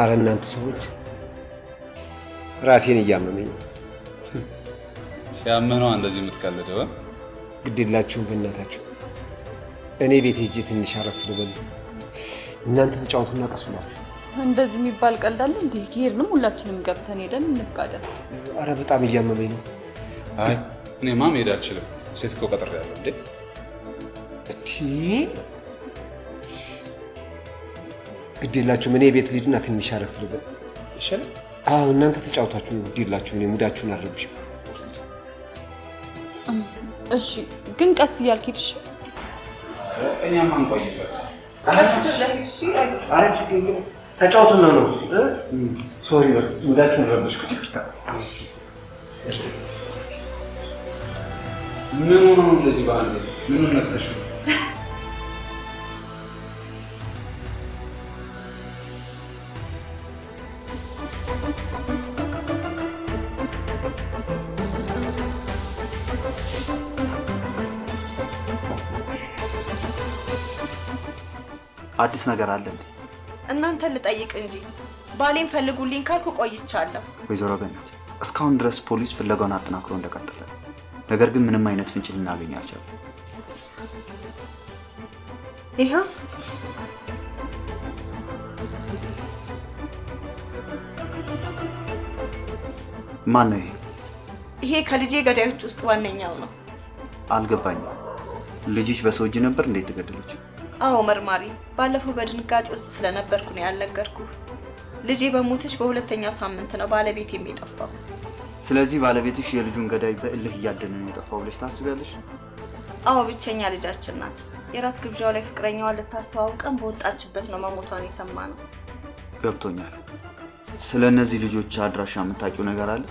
አረ እናንተ ሰዎች ራሴን እያመመኝ ነው። ሲያመነው እንደዚህ የምትቀልደው ግድ የላችሁም በእናታችሁ። እኔ ቤት ሄጄ ትንሽ አረፍ ልበል፣ እናንተ ተጫወቱና ቀስ ብላችሁ። እንደዚህ የሚባል ቀልድ አለ እንዴ? ከሄድንም ሁላችንም ገብተን ሄደን እንቃደም። አረ በጣም እያመመኝ ነው። አይ እኔማ መሄድ አልችልም። ሴት እኮ ቀጥሬያለሁ እንዴ። ግድ የላችሁም እኔ ቤት ልሂድና ትንሽ አረፍ ልበል ይሻላል። አዎ እናንተ ተጫውታችሁ ግድ የላችሁም፣ እኔ ሙዳችሁን አረብሽ። እሺ ግን ቀስ እያልክ ሂድ። እሺ እኛማ እንቆይበት። ቀስ ብለህ ሂድ። እሺ አረ ችግር የለም ተጫውቱና ነው። ሶሪ በል ሙዳችሁን ረበሽኩት፣ ይቅርታ። ምን ሆኖ ነው እንደዚህ ባንዴ? ምን ነክተሽ ነው? አዲስ ነገር አለ እንዴ? እናንተ ልጠይቅ እንጂ ባሌን ፈልጉልኝ ካልኩ ቆይቻለሁ። ወይዘሮ ገነት እስካሁን ድረስ ፖሊስ ፍለጋውን አጠናክሮ እንደቀጠለ፣ ነገር ግን ምንም አይነት ፍንጭ ልናገኝ አልቻለም። ይሄ ማን ነው ይሄ? ይሄ ከልጄ ገዳዮች ውስጥ ዋነኛው ነው። አልገባኝም። ልጅሽ በሰው እጅ ነበር እንዴት ተገደለች? አዎ መርማሪ፣ ባለፈው በድንጋጤ ውስጥ ስለነበርኩ ነው ያልነገርኩ። ልጄ በሞተች በሁለተኛው ሳምንት ነው ባለቤት የጠፋው። ስለዚህ ባለቤትሽ የልጁን ገዳይ በእልህ እያደነ ነው የጠፋው ብለሽ ታስቢያለሽ? አዎ ብቸኛ ልጃችን ናት። የራት ግብዣው ላይ ፍቅረኛዋን ልታስተዋውቀን በወጣችበት ነው መሞቷን የሰማነው። ገብቶኛል። ስለ እነዚህ ልጆች አድራሻ የምታውቂው ነገር አለ?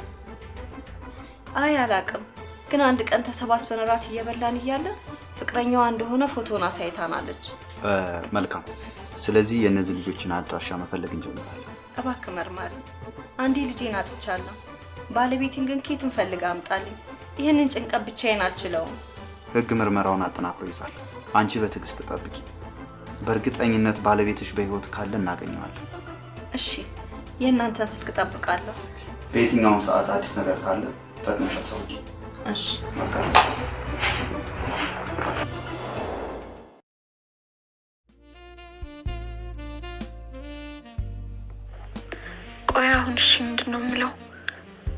አይ አላቅም፣ ግን አንድ ቀን ተሰባስበን ራት እየበላን እያለ ፍቅረኛዋ እንደሆነ ፎቶን አሳይታናለች። መልካም። ስለዚህ የእነዚህ ልጆችን አድራሻ መፈለግ እንጀምራለን። እባክህ መርማሪ፣ አንዴ ልጄን አጥቻለሁ። ባለቤቴን ግን ኬትን ፈልጋ አምጣልኝ። ይህንን ጭንቀት ብቻዬን አልችለውም። ህግ ምርመራውን አጠናክሮ ይዛል። አንቺ በትዕግስት ጠብቂ። በእርግጠኝነት ባለቤትሽ በህይወት ካለ እናገኘዋለን። እሺ፣ የእናንተን ስልክ ጠብቃለሁ። በየትኛውም ሰዓት አዲስ ነገር ካለ ፈጥነሽ አሳውቂ። እሺ።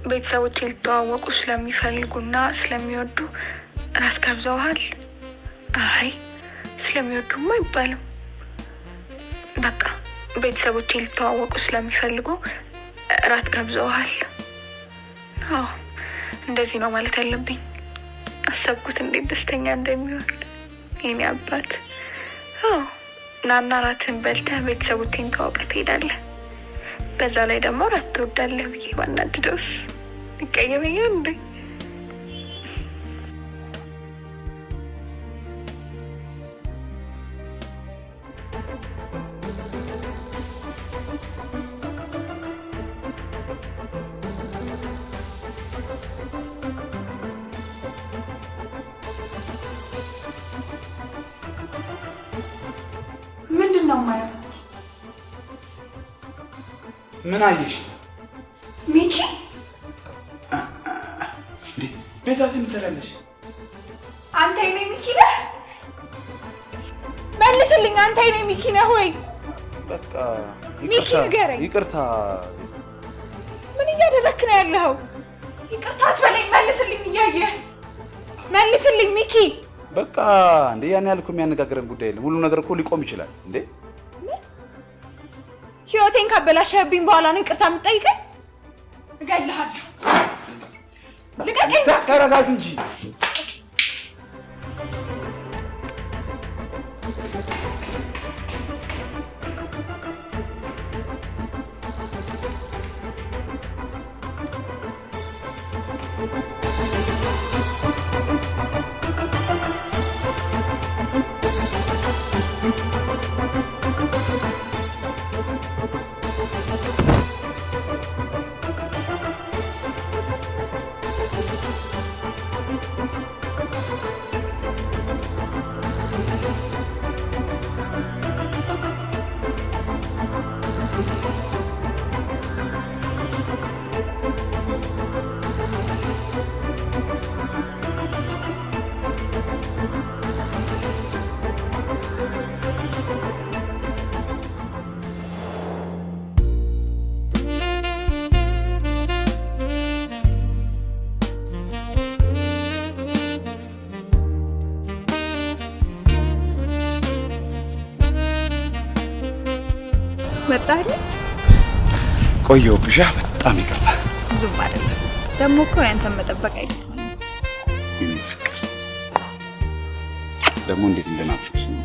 ቤተሰቦቼ ሊተዋወቁ ስለሚፈልጉና ስለሚወዱ እራት ጋብዘውሃል? አይ ስለሚወዱማ አይባልም። በቃ ቤተሰቦቼ ሊተዋወቁ ስለሚፈልጉ እራት ጋብዘውሃል። አዎ እንደዚህ ነው ማለት ያለብኝ። አሰብኩት እንዴት ደስተኛ እንደሚሆን የኔ አባት። አዎ ናና እራትን በልተህ ቤተሰቦቼን ተዋውቀህ ትሄዳለህ። በዛ ላይ ደግሞ እራት ትወዳለህ ብዬ ባናድደውስ ይቀየመኛል እንዴ? ምንድን ነው ማየው? ምን አየሽ? ሚኪ እንዴ ቤዛ እዚህ ምን ትሰሪያለሽ? አንተ የኔ ሚኪ ነህ? መልስልኝ፣ አንተ የኔ ሚኪ ነህ ወይ? በቃ ሚኪ ንገረኝ። ይቅርታ። ምን እያደረክ ነው ያለኸው? ይቅርታ አትበለኝ፣ መልስልኝ። እያየህ መልስልኝ ሚኪ። በቃ እንዴ ያን ያህል እኮ የሚያነጋግረን ጉዳይ የለም። ሁሉ ነገር እኮ ሊቆም ይችላል እንዴ። ህይወቴን ካበላሸህብኝ በኋላ ነው ይቅርታ የምትጠይቀኝ? እገልሃለሁ። ልቀቀኝ። ተረጋጊ እንጂ። መጣህ? ቆየሁብሽ። በጣም ይቅርታ። ብዙም አይደለም። ደግሞ እኮ ያንተን መጠበቅ አይደለም። የኔ ፍቅር ደግሞ እንዴት እንደናፍቅሽ ነው።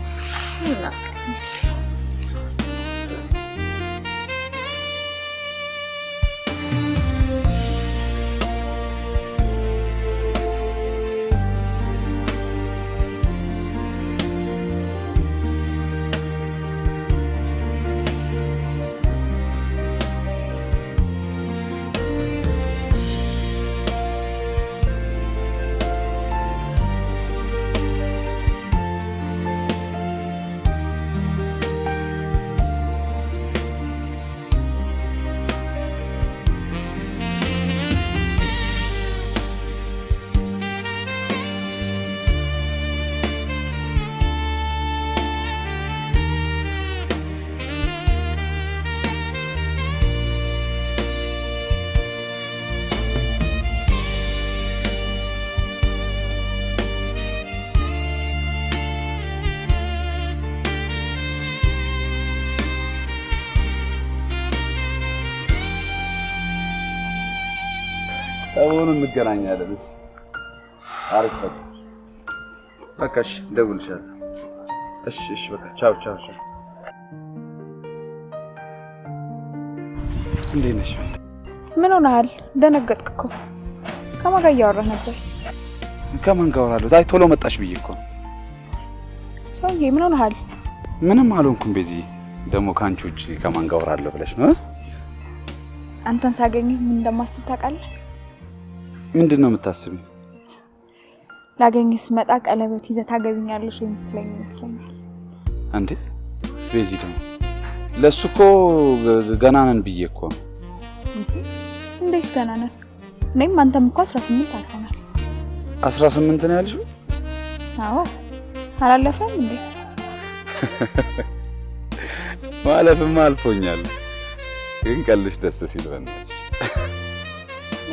ሰሞኑን እንገናኛለን። እሺ አሪፍ ነው። በቃ እሺ እደውልልሻለሁ። እሺ እሺ በቃ ቻው ቻው ቻው። እንዴት ነሽ? ምን ሆነሃል? ደነገጥክ እኮ። ከማን ጋር እያወራህ ነበር? ከማን ጋር አወራለሁ? ዛሬ ቶሎ መጣሽ ብዬ እኮ። ሰውዬ ምን ሆነሃል? ምንም አልሆንኩም። በዚህ ደግሞ ከአንቺ ውጪ ከማን ጋር አወራለሁ ብለሽ ነው? አንተን ሳገኝህ ምን እንደማስብ ታውቃለህ? ምንድን ነው የምታስቢው? ላገኝህ ስመጣ ቀለበት ይዘህ ታገቢኛለሽ የምትለኝ ይመስለኛል። እንዴ በዚህ ደግሞ ለሱ እኮ ገና ነን ብዬ እኮ። እንዴት ገና ነን? እኔም አንተም እኮ 18 አልፎናል። 18 ነው ያልሽው? አዎ አላለፈም እንዴ? ማለፍማ አልፎኛል። ግን ቀልሽ ደስ ሲል በእናትሽ።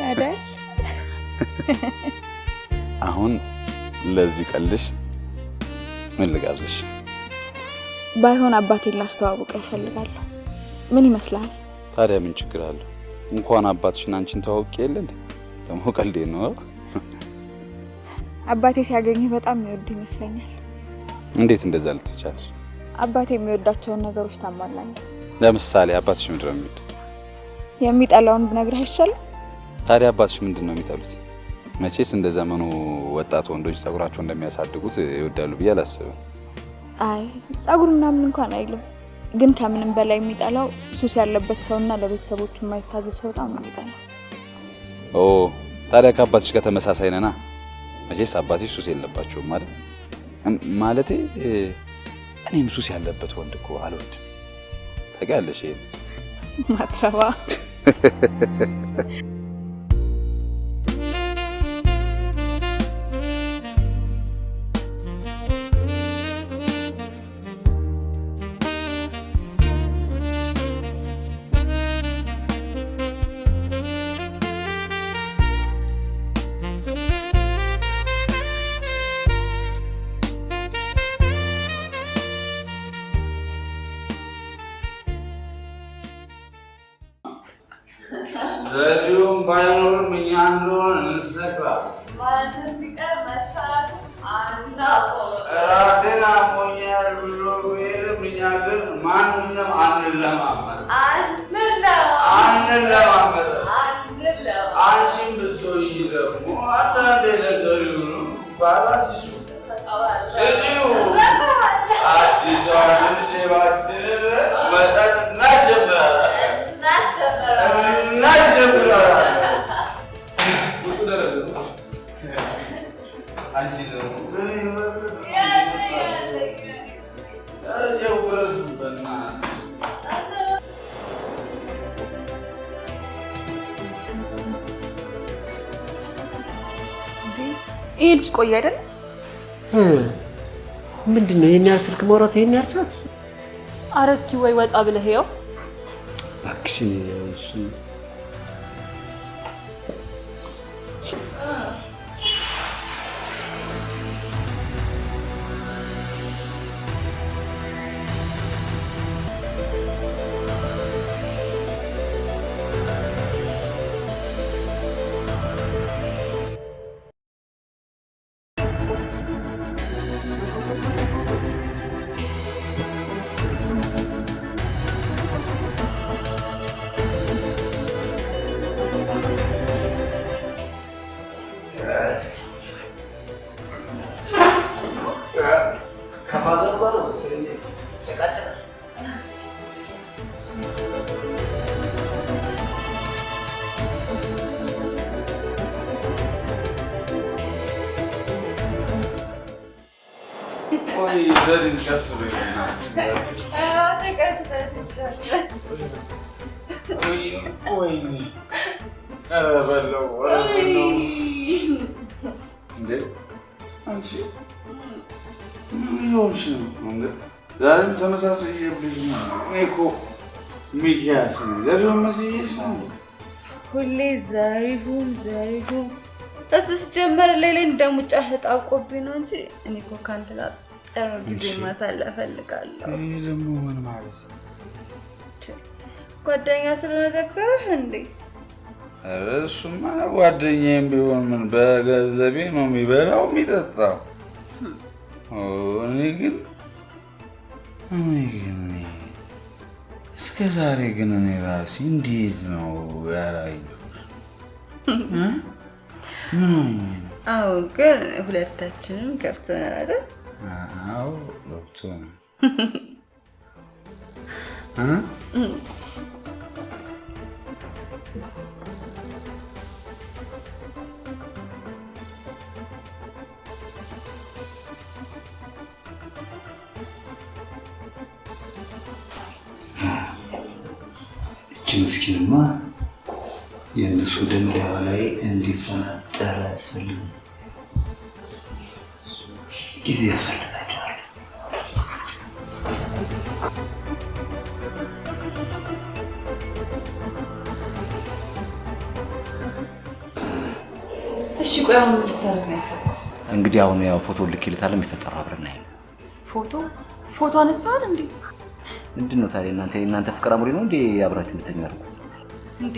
አይደል? አሁን ለዚህ ቀልሽ ምን ልጋብዝሽ? ባይሆን አባቴን ላስተዋውቀው እፈልጋለሁ። ምን ይመስላል? ታዲያ ምን ችግር አለው? እንኳን አባትሽና አንቺን ተዋውቂ የለ እንዴ? ደግሞ ቀልዴ ነው። አባቴ ሲያገኝህ በጣም የሚወድ ይመስለኛል። እንዴት እንደዛ ልትቻለሽ? አባቴ የሚወዳቸውን ነገሮች ታሟላለህ። ለምሳሌ አባትሽ ምንድን ነው የሚወዱት? የሚጠላውን ብነግርህ አይሻልም? ታዲያ አባትሽ ምንድን ነው የሚጠሉት? መቼስ እንደ ዘመኑ ወጣት ወንዶች ጸጉራቸው እንደሚያሳድጉት ይወዳሉ ብዬ አላስብም። አይ ጸጉር ምናምን እንኳን አይሉም፣ ግን ከምንም በላይ የሚጠላው ሱስ ያለበት ሰውና ለቤተሰቦቹ የማይታዘዝ ሰው በጣም ነው የሚጠላው። ኦ ታዲያ ከአባትሽ ጋር ተመሳሳይ ነና። መቼስ አባትሽ ሱስ የለባቸውም ማለት ማለቴ እኔም ሱስ ያለበት ወንድ እኮ አልወድም። ታውቂያለሽ ይሄን ማትረባ ዘሪሁን ባይኖርም እኛ እንደሆነ እንሰክራለን። ራሴን አሞኛል ብሎ ብሄድም እኛ ግን ማንንም አንለማመጥም። አንቺም ብትሆኚ ደግሞ አንዳንዴ ለዘሪሁን ባላስይዙ ስጪው አዲሷን ሌባችንን መጠጥ እናስጀምራለን። ይሄ ልጅ ቆየ አይደል? ምንድን ነው ይሄን ያህል ስልክ ማውራት? ይሄን ያህል ሰዓት? ኧረ እስኪ ወይ ወጣ ብለህ ይኸው አክሽን እሱ ዛሬም ተመሳሳይብሽ ነው። እኔ እኮ ሚኪያስ ነኝ። ዘሪሁን መስዬሽ ነው። ሁሌ ዘሪሁን ዘሪሁን። እሱ ሲጀመር ሌላ እንደሙጫ ተጣብቆብኝ ነው እንጂ እኔ እኮ ካንተ ጋር ጥሩ ጊዜ ማሳለፍ እፈልጋለሁ። ይሄ ደግሞ ምን ማለት ነው? ጓደኛ ስለሆነ ደበረህ እንዴ? እሱማ ጓደኛዬም ቢሆን ምን በገንዘቤ ነው የሚበላው የሚጠጣው። እኔ ግን እስከ ዛሬ ግን እኔ ራሴ እንዴት ነው ያላየሁት? ምን ሆኜ ነው? አሁን ግን ሁለታችንም ገብቶናል አይደል? አዎ ገብቶናል። ምስኪንማ የእነሱ ደንዳዋ ላይ እንዲፈናጠር አያስፈልግም። ጊዜ ያስፈልጋቸዋል። ቆይ አሁን ልታረግ ነው ያሰብከው? እንግዲህ አሁን ያው ፎቶ ልክልታለሁ የሚፈጠረው አብረን ነው። ፎቶ አነሳን እንዴ? ምንድነው ታዲያ እናንተ ፍቅር አምሪ ነው እንዴ አብራችሁ ልትተኙ ያልኩት? እንዴ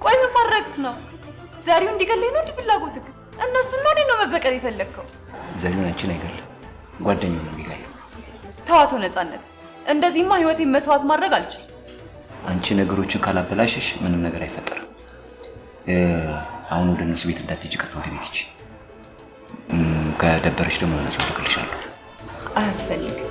ቆይ ምን ማድረግ ነው? ዛሬው እንዲገለኝ ነው እንዴ ፍላጎትክ? እነሱ ነው እኔ ነው መበቀል የፈለግከው? ዛሬው አንቺን አይገለም ጓደኛው ነው የሚገለው። ተዋቶ ነፃነት፣ እንደዚህማ ህይወቴን መስዋዕት ማድረግ አልችልም። አንቺ ነገሮችን ካላበላሽሽ ምንም ነገር አይፈጠርም። አሁን ወደ እነሱ ቤት እንዳትሄጂ፣ ቀጥታ ወደ ቤት ሂጂ። ከደበረሽ ደግሞ እነሱ ልክልሻለሁ። አያስፈልግም።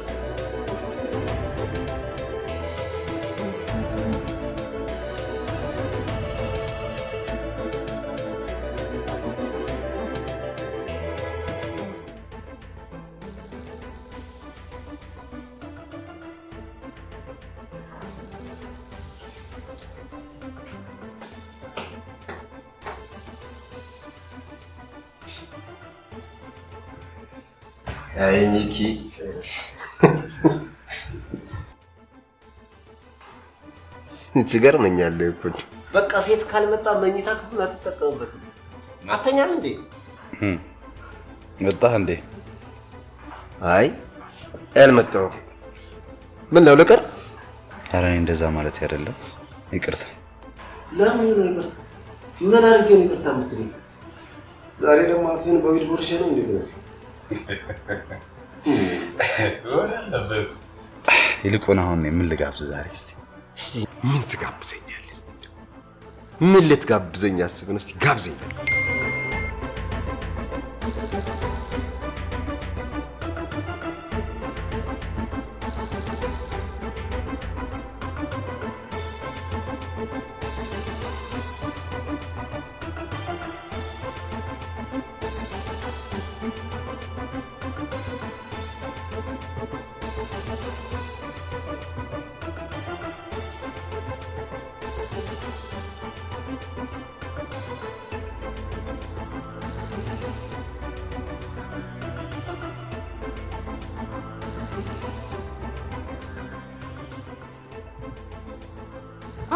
አይ ኒኪ ትገርመኛለህ እኮ። በቃ ሴት ካልመጣ መኝታ ክፍሉን አትጠቀሙበትም። አተኛም እንዴ? መጣህ እንዴ? አይ አልመጣሁም። ምን ነው ልቀር? ኧረ እኔ እንደዛ ማለት አይደለም። ይቅርታ። ለምን ነው ይቅርታ? ምን አድርጌ ነው ይቅርታ የምትለኝ? ዛሬ ደግሞ አፍህን በዊድ ቦርሼ ነው እንዴ ተነሳ? ይልቁን አሁን ምን ልጋብዝ ዛሬ? እስቲ ምን ትጋብዘኛለህ? እስቲ ምን ልትጋብዘኝ አስብ ነው? እስቲ ጋብዘኝ።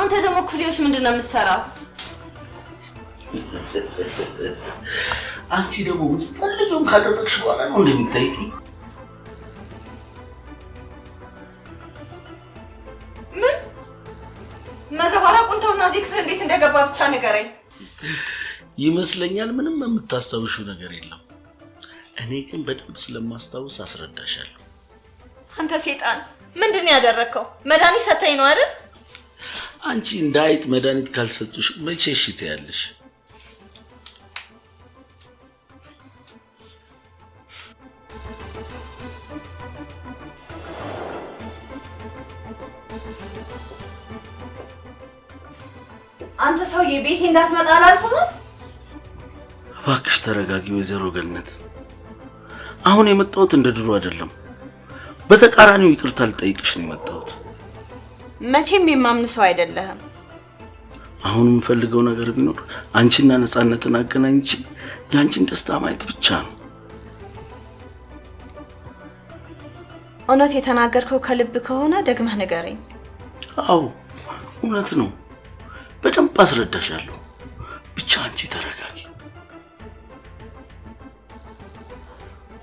አንተ ደግሞ ኩሊዮስ ምንድነው የምትሰራው? አንቺ ደግሞ ምትፈልጊውን ካደረግሽ በኋላ ነው እንደምትጠይቂ? ምን መዘባረቁን ተውና እዚህ ክፍል እንዴት እንደገባ ብቻ ንገረኝ። ይመስለኛል ምንም የምታስታውሽው ነገር የለም። እኔ ግን በደንብ ስለማስታውስ አስረዳሻለሁ። አንተ ሴጣን ምንድነው ያደረከው? መድኃኒት ሰተኝ ነው አይደል? አንቺ እንዳይጥ መድኃኒት ካልሰጡሽ መቼ እሺ ትያለሽ? አንተ ሰውዬ ቤቴ እንዳትመጣ አላልኩም? እባክሽ ተረጋጊ ወይዘሮ ገነት። አሁን የመጣሁት እንደ ድሮ አይደለም። በተቃራኒው ይቅርታ ልጠይቅሽ ነው የመጣሁት። መቼም የማምን ሰው አይደለህም። አሁን የምፈልገው ነገር ቢኖር አንቺና ነፃነትን አገናኝቼ የአንቺን ደስታ ማየት ብቻ ነው። እውነት የተናገርከው ከልብ ከሆነ ደግመህ ንገረኝ። አዎ እውነት ነው። በደንብ አስረዳሻለሁ። ብቻ አንቺ ተረጋጊ።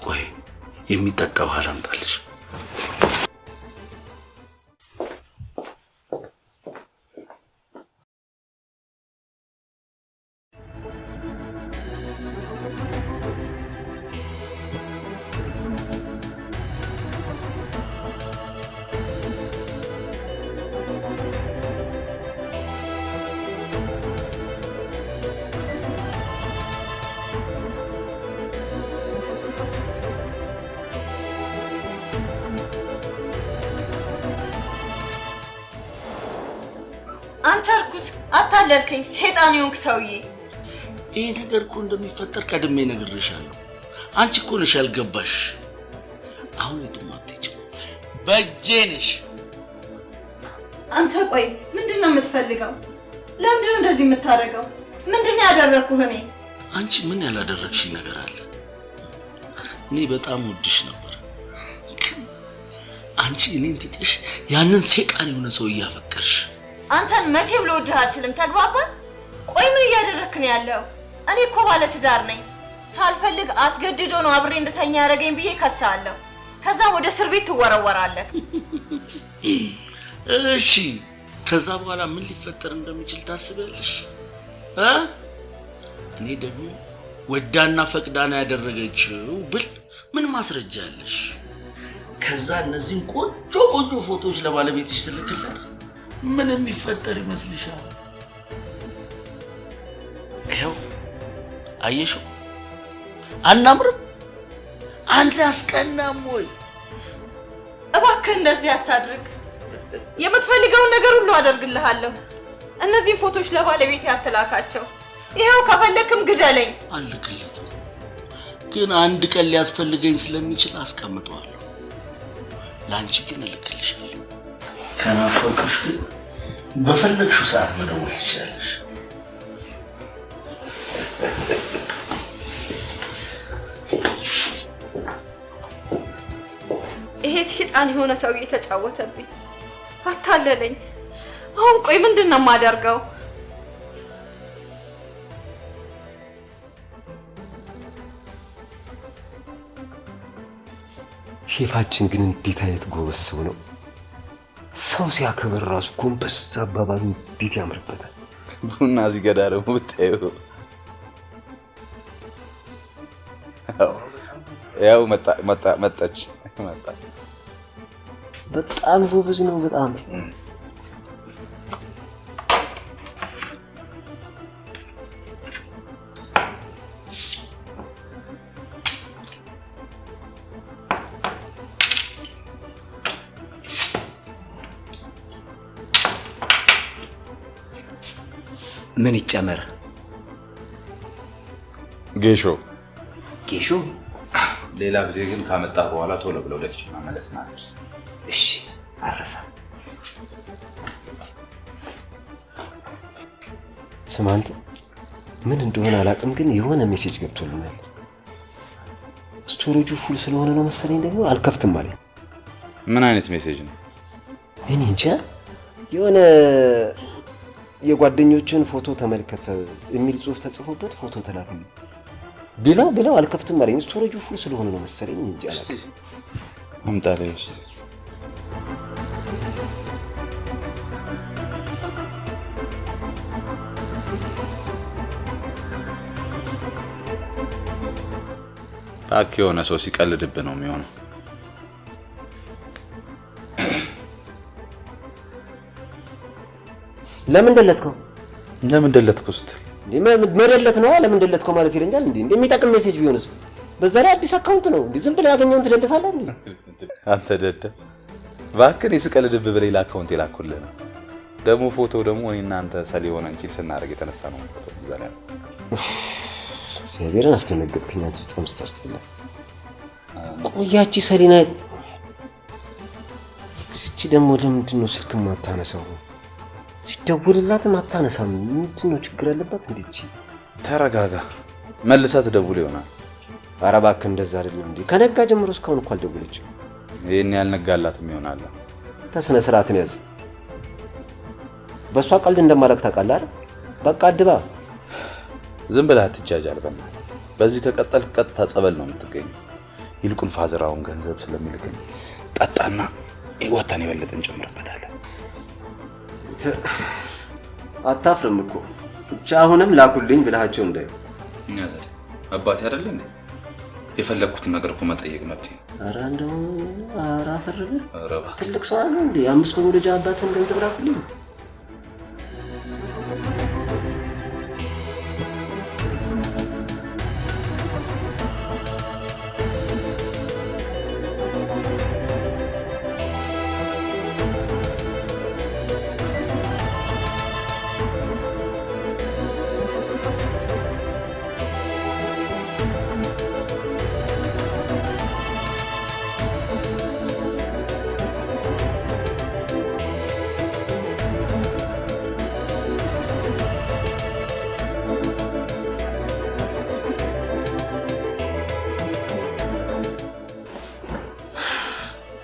ቆይ የሚጠጣ ውሃ ላምጣልሽ። አንተ እርኩስ አታለልከኝ፣ ሰይጣን ይሁንክ ሰውዬ። ይሄ ነገር እኮ እንደሚፈጠር ቀድሜ ነግሬሻለሁ። አንቺ እኮ ነሽ ያልገባሽ። አሁን የትም አትሄጂም፣ በእጄ ነሽ። አንተ ቆይ ምንድነው የምትፈልገው? ለምንድን ነው እንደዚህ የምታደርገው? ምንድነው ያደረኩህ እኔ? አንቺ ምን ያላደረግሽ ነገር አለ? እኔ በጣም ወድሽ ነበር። አንቺ እኔን ትተሽ ያንን ሰይጣን የሆነ ሰው እያፈቀርሽ። አንተን መቼም ልወድህ አልችልም። ተግባባን? ቆይ ምን እያደረክ ነው ያለው? እኔ እኮ ባለ ትዳር ነኝ። ሳልፈልግ አስገድዶ ነው አብሬ እንድተኛ ያደረገኝ ብዬ ከሳለሁ። ከዛ ወደ እስር ቤት ትወረወራለህ። እሺ ከዛ በኋላ ምን ሊፈጠር እንደሚችል ታስቢያለሽ? እኔ ደግሞ ወዳና ፈቅዳና ያደረገችው ብል ምን ማስረጃ አለሽ? ከዛ እነዚህን ቆንጆ ቆንጆ ፎቶዎች ለባለቤትሽ ስልክለት ምን የሚፈጠር ይመስልሻል? ይኸው አየሽው፣ አናምርም? አንድ አስቀናም ወይ? እባክህ እንደዚህ አታድርግ። የምትፈልገውን ነገር ሁሉ አደርግልሃለሁ። እነዚህን ፎቶዎች ለባለቤት ያትላካቸው። ይኸው ከፈለክም ግደለኝ። አልክለትም፣ ግን አንድ ቀን ሊያስፈልገኝ ስለሚችል አስቀምጠዋለሁ። ለአንቺ ግን እልክልሻለሁ። ከናፈቅሽ ግን በፈለግሽው ሰዓት መደወል ትችላለሽ። ይሄ ሰይጣን የሆነ ሰው እየተጫወተብኝ አታለለኝ። አሁን ቆይ ምንድን ነው የማደርገው? ሼፋችን ግን እንዴት አይነት ጎበዝ ሰው ነው! ሰው ሲያከብር ራሱ ጎንበስ አባባሉ እንዴት ያምርበታል። ቡና እዚህ ገዳ ደግሞ ብታየው ያው መጣች። በጣም ጎበዝ ነው። በጣም ምን ይጨመር? ጌሾ ጌሾ። ሌላ ጊዜ ግን ካመጣ በኋላ ቶሎ ብለው ለኪችን መመለስ ማለት። እሺ አረሳ። ስማ አንተ ምን እንደሆነ አላውቅም፣ ግን የሆነ ሜሴጅ ገብቶልናል። ስቶሬጁ ፉል ስለሆነ ነው መሰለኝ ደግሞ አልከፍትም አለኝ። ምን አይነት ሜሴጅ ነው? እኔ እንጃ። የሆነ የጓደኞችን ፎቶ ተመልከተ የሚል ጽሑፍ ተጽፎበት ፎቶ ተላከልኝ። ቢላው አልከፍትም አለኝ። ስቶሬጁ ፉል ስለሆነ ነው መሰለኝ እንጂ አላውቅም። አምጣለሽ። ታክ የሆነ ሰው ሲቀልድብህ ነው የሚሆነው። ለምን ደለትከው? ለምን ደለትከው ስትል መደለት ነው። ለምን ደለትከው ማለት ይለኛል እንዴ? የሚጠቅም ሜሴጅ ቢሆንስ? በዛ ላይ አዲስ አካውንት ነው እንዴ? ዝም ብለህ ያገኘውን ትደልታለህ እንዴ? አንተ ደደብ እባክህ። ስቀልድብህ በሌላ አካውንት የላኩልህ ነው። ደግሞ ፎቶ ደግሞ እኔና አንተ ሰሊ ሆነን ቺል ስናደርግ የተነሳ ነው ፎቶ። ዛሬ እግዚአብሔርን አስደነገጥከኝ አንተ። በጣም ስታስጠላ። ቆያቺ ሰሊና እቺ ደግሞ ለምንድን ነው ስልክ ማታነሳው? ሲደውልላትም አታነሳም። ምንድን ነው ችግር አለባት እንዴ? እቺ ተረጋጋ። መልሳ ትደውል ይሆናል። ኧረ እባክህ እንደዛ አይደለም እንዴ? ከነጋ ጀምሮ እስካሁን እኮ አልደወለችም። ይሄን ያልነጋላትም ይሆናል። ተስነ ስርዓትን ያዝ። በሷ ቀልድ እንደማላክ ታውቃለህ አይደል? በቃ አድባ። ዝም ብለህ አትጃጃል በእናትህ። በዚህ ከቀጠልክ ቀጥታ ጸበል ነው የምትገኘው። ይልቁን ፋዘራውን ገንዘብ ስለሚልክኝ ጠጣና ወተን የበለጠ እንጨምርበታለን። አታፍርም እኮ ብቻ አሁንም ላኩልኝ ብለሃቸው እንዳይው። አባቴ አይደለ እንዴ? የፈለኩትን ነገር እኮ መጠየቅ መብቴ ነው። ኧረ እንደው ኧረ አፈረደ። ትልቅ ሰው አለ እንዴ? 5 በመውለጃ አባትን ገንዘብ ላኩልኝ።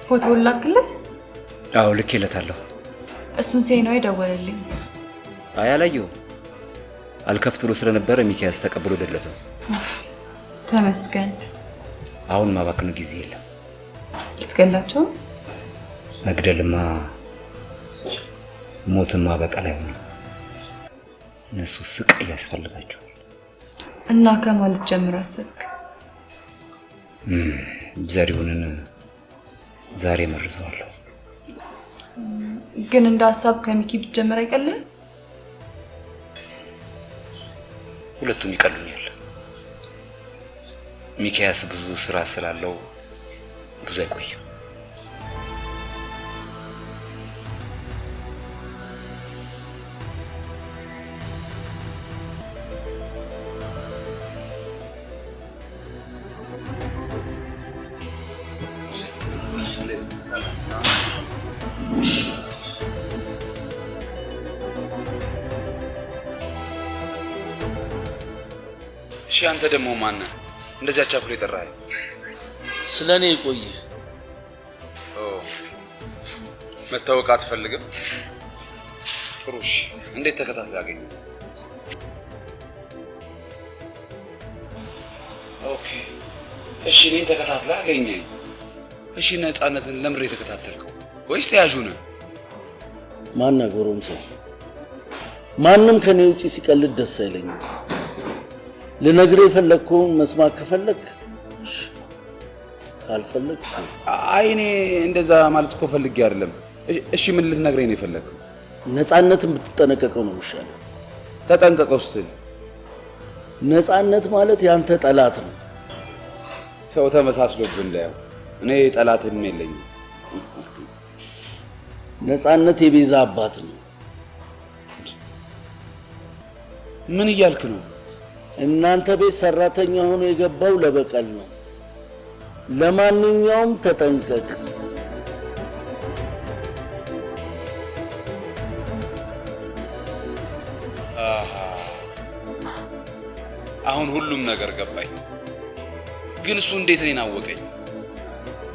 ፎቶውን ላክለት? አዎ ልኬለታለሁ። እሱን ሳይ ነው የደወለልኝ። አይ አላየሁም። አልከፍት ብሎ ስለነበረ ሚኪያስ ተቀብሎ ደለተው። ተመስገን። አሁን ማባክኑ ጊዜ የለም። ልትገላቸው? መግደልማ ሞትማ በቀል አይሆንም። እነሱ ስቃይ ያስፈልጋቸዋል። እና ከማለት ጀምሮ አሰብክ? ዘሪሁንን ዛሬ መርዘዋለሁ። ግን እንደ ሀሳብ ከሚኪ ብትጀምር አይቀልም? ሁለቱም ይቀሉኛል። ሚኪያስ ብዙ ስራ ስላለው ብዙ አይቆይም። እሺ አንተ ደግሞ ማን ነህ? እንደዚህ አቻኩል የጠራኸኝ? ስለኔ ይቆይ። መታወቅ አትፈልግም? ጥሩ እሺ። እንዴት ተከታትለህ አገኘህ? ኦኬ እሺ፣ እኔን ተከታትለህ አገኘኝ። እሺ ነፃነትን ለምሬ የተከታተልከው ወይስ ተያዡ ነህ? ማን ጎረምሳው? ማንም ከኔ ውጪ ሲቀልድ ደስ አይለኝም። ልነግርህ የፈለግከውን መስማት ከፈለግ ካልፈለግ አይ እኔ እንደዛ ማለት እኮ ፈልጌ አይደለም። እሺ ምን ልትነግረኝ ነው የፈለግከው? ነፃነትን ብትጠነቀቀው ነው የሚሻለው። ተጠንቀቀው ስትል ነፃነት ማለት ያንተ ጠላት ነው። ሰው ተመሳስሎብህ እንዳያው። እኔ ጠላትም የለኝም። ነፃነት የቤዛ አባት ነው። ምን እያልክ ነው? እናንተ ቤት ሰራተኛ ሆኖ የገባው ለበቀል ነው። ለማንኛውም ተጠንቀቅ። አሁን ሁሉም ነገር ገባኝ። ግን እሱ እንዴት እኔን አወቀኝ?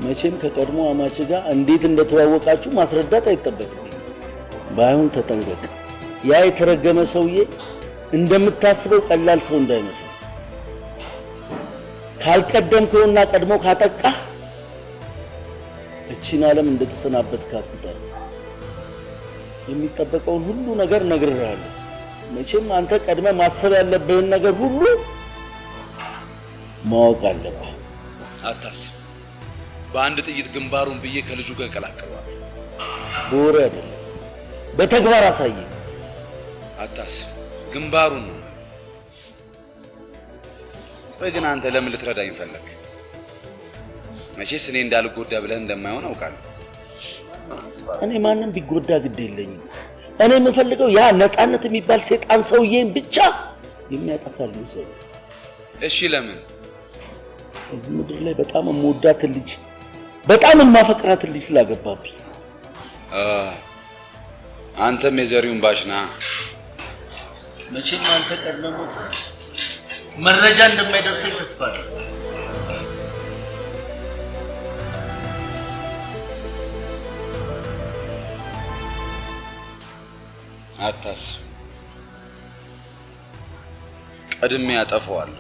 መቼም ከቀድሞ አማች ጋር እንዴት እንደተዋወቃችሁ ማስረዳት አይጠበቅም። ባይሆን ተጠንቀቅ። ያ የተረገመ ሰውዬ እንደምታስበው ቀላል ሰው እንዳይመስል። ካልቀደምከውና ቀድሞ ካጠቃህ እቺን ዓለም እንደተሰናበትካት ቁጠር። የሚጠበቀውን ሁሉ ነገር ነግሬሃለሁ። መቼም አንተ ቀድመ ማሰብ ያለብህን ነገር ሁሉ ማወቅ አለብህ። አታስብ። በአንድ ጥይት ግንባሩን ብዬ ከልጁ ጋር ቀላቅለዋል። በወሬ አይደለም፣ በተግባር አሳየኝ። አታስብ፣ ግንባሩን ነው። ቆይ ግን አንተ ለምን ልትረዳኝ ፈለግ? መቼስ እኔ እንዳልጎዳ ብለህ እንደማይሆን አውቃለሁ። እኔ ማንም ቢጎዳ ግድ የለኝም። እኔ የምፈልገው ያ ነፃነት የሚባል ሰይጣን ሰውዬን ብቻ የሚያጠፋልኝ ሰው። እሺ ለምን? እዚህ ምድር ላይ በጣም የምወዳትን ልጅ በጣም የማፈቅራትን ልጅ ስላገባብኝ። አንተም የዘሪውን ባሽና። መቼም አንተ ቀድመህ ሞተህ መረጃ እንደማይደርሰኝ ተስፋ አደርጋለሁ። አታስብ፣ ቀድሜ ያጠፋዋለሁ።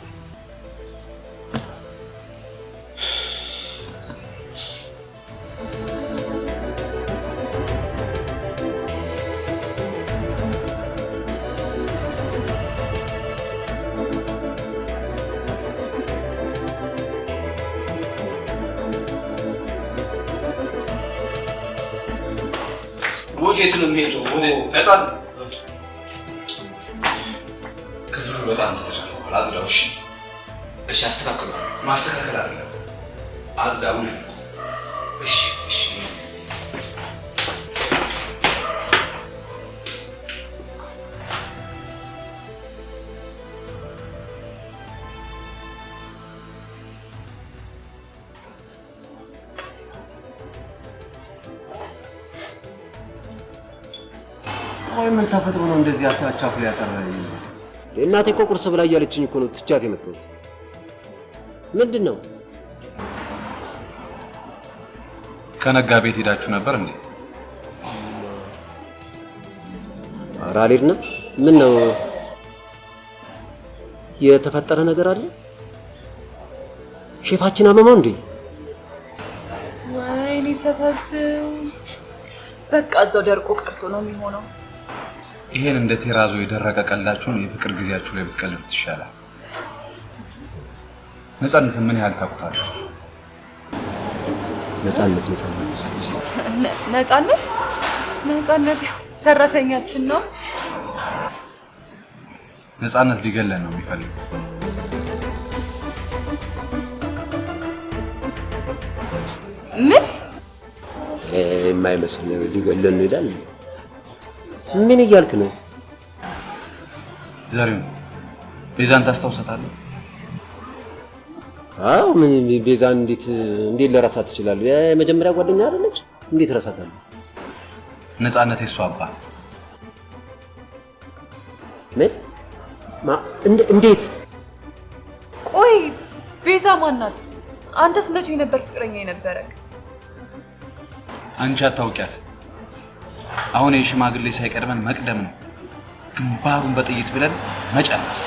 ወዴት ነው የሚሄደው? ነፃነት ክፍሉ በጣም ተዘርፏል። አዝዳው። እሺ እሺ፣ አስተካክሉ። ማስተካከል አይደለም፣ አዝዳው ነው። እሺ እሺ። ቆይ ምን ተፈጥሮ ነው እንደዚህ አቻኩል ያጠራኝ? እናቴ እኮ ቁርስ ብላ እያለችኝ እኮ ነው ትቻት የመጣሁት። ምንድን ነው? ከነጋ ቤት ሄዳችሁ ነበር እንዴ? ኧረ አልሄድንም። ምን ነው? የተፈጠረ ነገር አለ? ሼፋችን አመመው እንዴ? ወይኔ ተታዘው በቃ እዛው ደርቆ ቀርቶ ነው የሚሆነው። ይሄን እንደ ቴራዞ የደረቀ ቀላችሁን የፍቅር ጊዜያችሁ ላይ ብትቀልዱት ይሻላል። ነፃነትን ምን ያህል ታውቁታላችሁ? ነፃነት ሰራተኛችን ነው። ነፃነት ሊገለን ነው የሚፈልገው። ምን የማይመስል ነገር ሊገለን ነው ይላል። ምን እያልክ ነው? ዘሪሁን ቤዛን ታስታውሳታለህ? አዎ ምን ቤዛን እንዴት ለራሳት ትችላለህ? የመጀመሪያ ጓደኛ አይደለች? እንዴት ረሳታለሁ? ነፃነት የሷ አባት። ምን እንዴት? ቆይ ቤዛ ማናት? አንተስ መቼ ነበር ፍቅረኛ የነበረክ? አንቺ አታውቂያት። አሁን የሽማግሌ ሳይቀድመን መቅደም ነው፣ ግንባሩን በጥይት ብለን መጨረስ።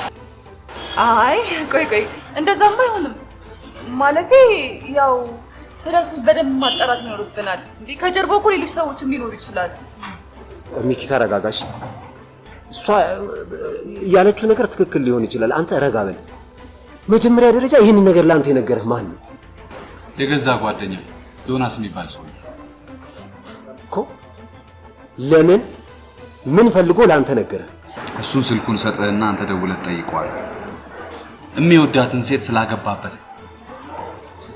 አይ ቆይ እንደዛማ አይሆንም። ማለቴ ያው ስለሱ በደንብ ማጣራት ይኖርብናል። እንዴ ከጀርባው እኮ ሌሎች ሰዎችም ሊኖሩ ይችላሉ። ሚኪ ተረጋጋሽ። እሷ ያለችው ነገር ትክክል ሊሆን ይችላል። አንተ ረጋ በል። መጀመሪያ ደረጃ ይህንን ነገር ለአንተ የነገረህ ማን ነው? የገዛ ጓደኛ ዮናስ የሚባል ሰው እኮ። ለምን ምን ፈልጎ ለአንተ ነገረህ? እሱን ስልኩን ሰጥህና አንተ ደውለህ ጠይቀዋለህ። የሚወዳትን ሴት ስላገባበት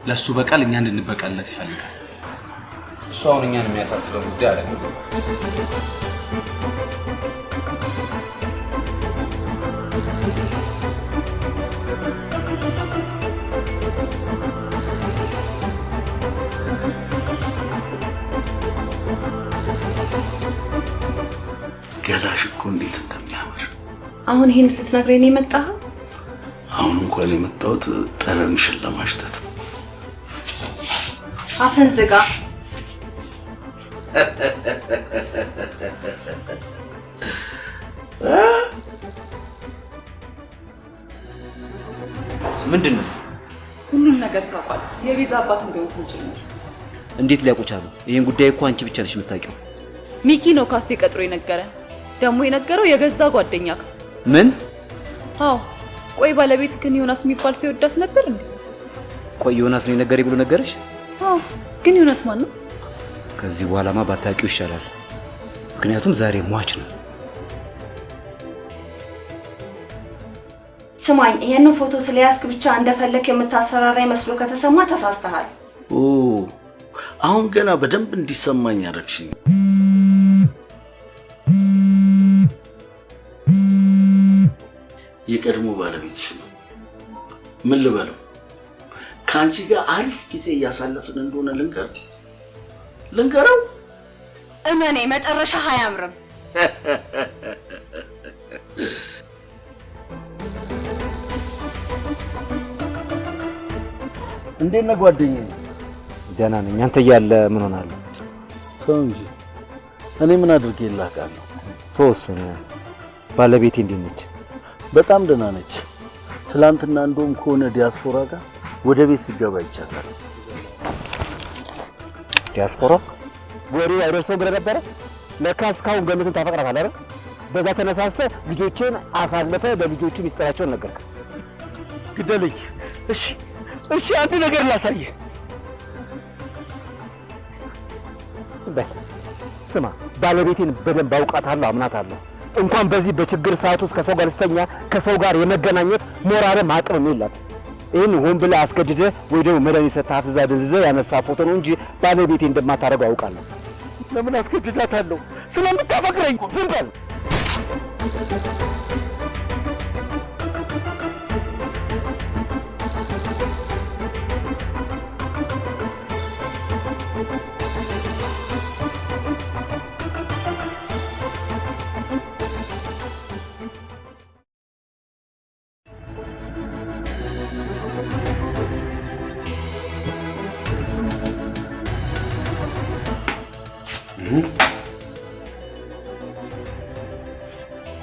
ለሱ በቀል እኛ እንድንበቀልለት ይፈልጋል። እሱ አሁን እኛን የሚያሳስበን ጉዳይ አይደለም። ገላሽ እኮ እንዴት እንደሚያምር! አሁን ይሄን ልትነግረኝ ነው የመጣኸው? አሁን እንኳን የመጣሁት ጠረንሽን ለማሽተት። አፈን ዝጋ። ምንድን ነው? ሁሉም ነገር ታውቋል። የቤዛ አባት እንደሆነ ጭምር። እንዴት ሊያውቁ ቻሉ? ይሄን ጉዳይ እኮ አንቺ ብቻ ነሽ የምታውቂው። ሚኪ ነው ካፌ ቀጥሮ የነገረን። ደግሞ የነገረው የገዛ ጓደኛክ። ምን? አዎ። ቆይ ባለቤት ግን ዮናስ የሚባል ሰው ይወዳት ነበር እንዴ? ቆይ ዮናስ ነው የነገረኝ ብሎ ነገረሽ? አዎ። ግን ዮናስ ማን ነው? ከዚህ በኋላማ ባታውቂው ይሻላል። ምክንያቱም ዛሬ ሟች ነው። ስማኝ፣ ይሄንን ፎቶ ስለያዝክ ብቻ እንደፈለክ የምታሰራራ መስሎ ከተሰማ ተሳስተሃል። ኦ አሁን ገና በደንብ እንዲሰማኝ ያደረግሽኝ። የቀድሞ ባለቤትሽ ነው። ምን ልበለው? ከአንቺ ጋር አሪፍ ጊዜ እያሳለፍን እንደሆነ ልንገረው። እመኔ መጨረሻ አያምርም። እንዴት ነህ ጓደኛዬ? ደህና ነኝ። አንተ እያለ ምን ሆናለሁ? ተው እንጂ እኔ ምን አድርጌልሃለሁ? ተወሰነ። ባለቤቴ እንዴት ነች? በጣም ደህና ነች። ትላንትና እንደውም ከሆነ ዲያስፖራ ጋር ወደ ቤት ሲገባ ይቻላል። ዲያስፖራ ወሬ አይደርሰው ብለህ ነበረ? ለካ እስካሁን ገነትን ታፈቅራታለህ አይደል? በዛ ተነሳስተህ ልጆቼን አሳልፈ በልጆቹ ሚስጥራቸውን ነገርክ። ግደልኝ። እሺ አንድ ነገር ላሳይህ። ስማ፣ ባለቤቴን በደንብ አውቃታለሁ፣ አምናታለሁ። እንኳን በዚህ በችግር ሰዓት ውስጥ ከሰው ጋር ልትተኛ ከሰው ጋር የመገናኘት ሞራልም አቅምም የላት። ይህን ሆን ብለህ አስገድደህ ወይ ደግሞ መድኃኒት ሰጥተህ አፍዝዘህ ደንዝዘህ ያነሳ ፎቶ ነው እንጂ ባለቤቴ እንደማታደርገው አውቃለሁ። ለምን አስገድዳታለሁ? ስለምታፈቅረኝ። ዝም በል።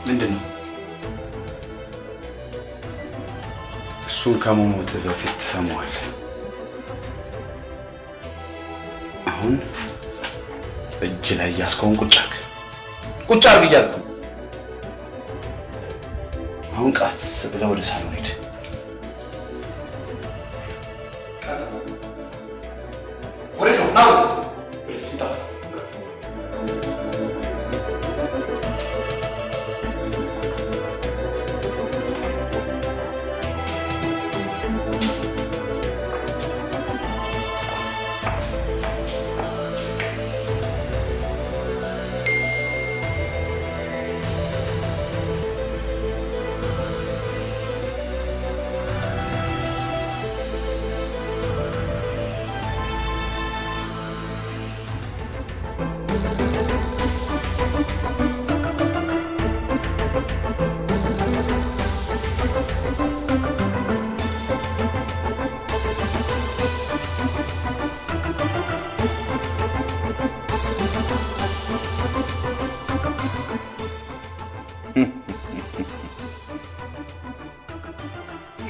ምንድን ነው? እሱን ከመሞት በፊት ትሰማዋለህ። አሁን እጅ ላይ ያስከውን ቁጭ አርግ እያልኩ አሁን ቀስ ብለህ ወደ ሳሎን ሂድ። ወዴት ነው? ና ወደዚህ ይጣ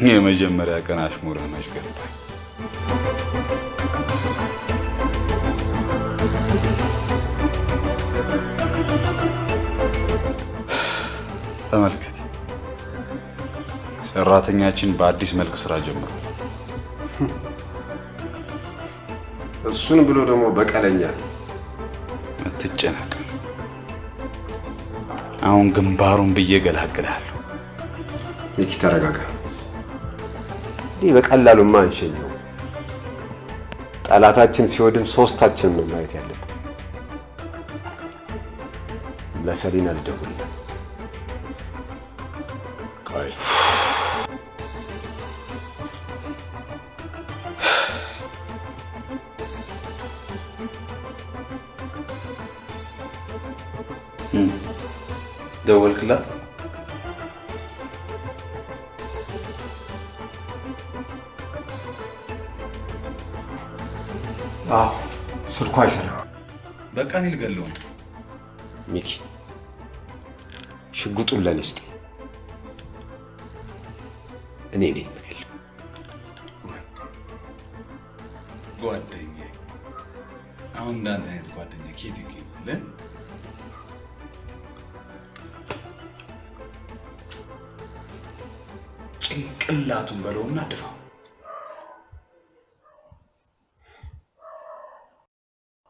የመጀመሪያ ቀን አሽሙርህ መች ገባኝ። ተመልከት፣ ሰራተኛችን በአዲስ መልክ ስራ ጀምሯል። እሱን ብሎ ደግሞ በቀለኛ አትጨነቅ። አሁን ግንባሩን ብዬ ገላግላለሁ። ሚኪ ተረጋጋ። ይህ በቀላሉማ አንሸኘው። ጠላታችን ሲወድም ሶስታችን ነው ማየት ያለብን። ለሰሊና ልደውልላት። ቆይ ደወልክላት? አዎ፣ ስልኳ አይሰራም። በቃ እኔ ልገለው ነው። ሚኪ ሽጉጡን ለኔ ስጠኝ። እኔ ነኝ የምገለው። ጓደኛዬ፣ አሁን እንዳንተ አይነት ጓደኛ ኬት ይገኛል? ጭንቅላቱን በለውና ድፋው።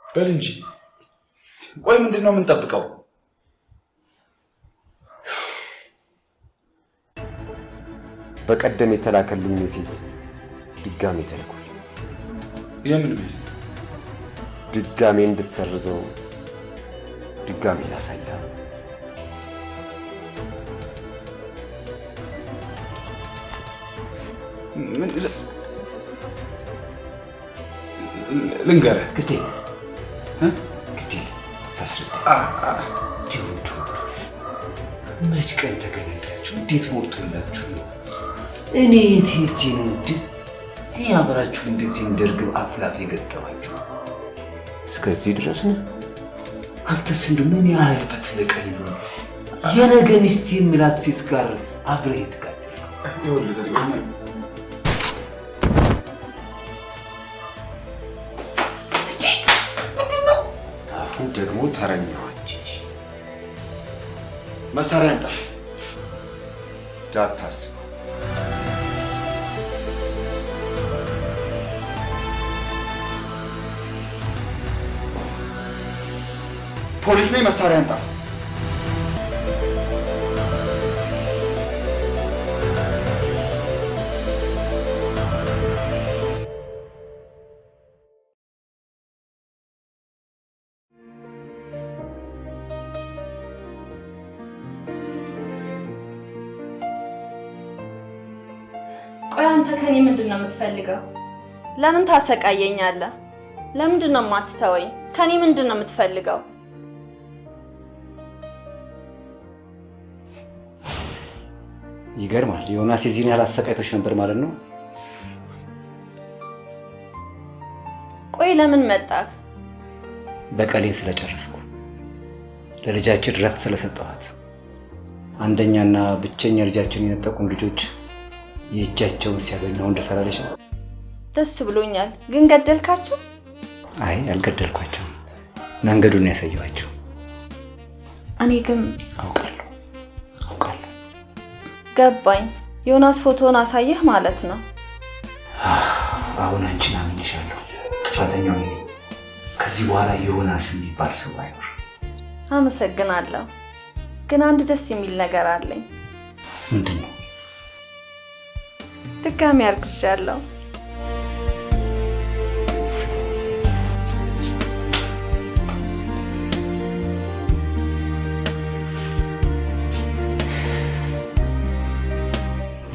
በል እንጂ። ቆይ ምንድን ነው የምንጠብቀው? በቀደም የተላከልኝ ሜሴጅ ድጋሜ ተልኳል። የምን ሜሴጅ? ድጋሜ እንድትሰርዘው ድጋሜ ላሳያ። ልንገርህ ግዴ ታስረዳ። መች ቀን ተገናኛችሁ? እንዴት ሞልቶላችሁ ነው? እኔ የት ሄጄ ነው እንደዚህ አብራችሁ እንደዚህ እንደርግብ አፍላፍ የገጠማችሁ? እስከዚህ ድረስ ነው። አንተስ እንደው ምን ያህል ብትንቀኝ ነው የነገ ሚስቴ የምላት ሴት ጋር አብረህ የተጋደልከው? አሁን ደግሞ ተረኛዋ አንቺ ነሽ። መሳሪያ አንጣ። እንዳታስብ። ፖሊስ ነኝ። መሳሪያ አንጣ። ቆይ አንተ ከኔ ምንድን ነው የምትፈልገው? ለምን ታሰቃየኛለህ? ለምንድን ነው የማትተወኝ? ከኔ ምንድን ነው የምትፈልገው? ይገርማል። ዮናስ የዚህን ያህል አሰቃይቶች ነበር ማለት ነው? ቆይ ለምን መጣህ? በቀሌን ስለጨረስኩ፣ ለልጃችን ረፍት ስለሰጠኋት፣ አንደኛና ብቸኛ ልጃችን የነጠቁን ልጆች የእጃቸውን ሲያገኘው ደስ አላለሽ? ደስ ብሎኛል። ግን ገደልካቸው? አይ አልገደልኳቸውም፣ መንገዱን ያሳየኋቸው። እኔ ግን አውቃለሁ። ገባኝ። ዮናስ ፎቶውን አሳየህ ማለት ነው? አሁን አንቺን አምኜሻለሁ። ጥፋተኛው ነኝ። ከዚህ በኋላ ዮናስ የሚባል ሰው አይኖር። አመሰግናለሁ። ግን አንድ ደስ የሚል ነገር አለኝ። ምንድን ነው? ድጋሚ አርግዣለሁ።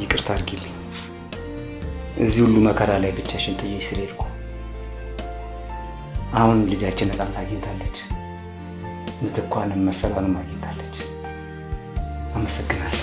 ይቅርታ አድርጊልኝ። እዚህ ሁሉ መከራ ላይ ብቻሽን ጥዬሽ ስለሄድኩ። አሁን ልጃችን ነፃነት አግኝታለች፣ ምትኳንም መሰላንም አግኝታለች። አመሰግናለሁ።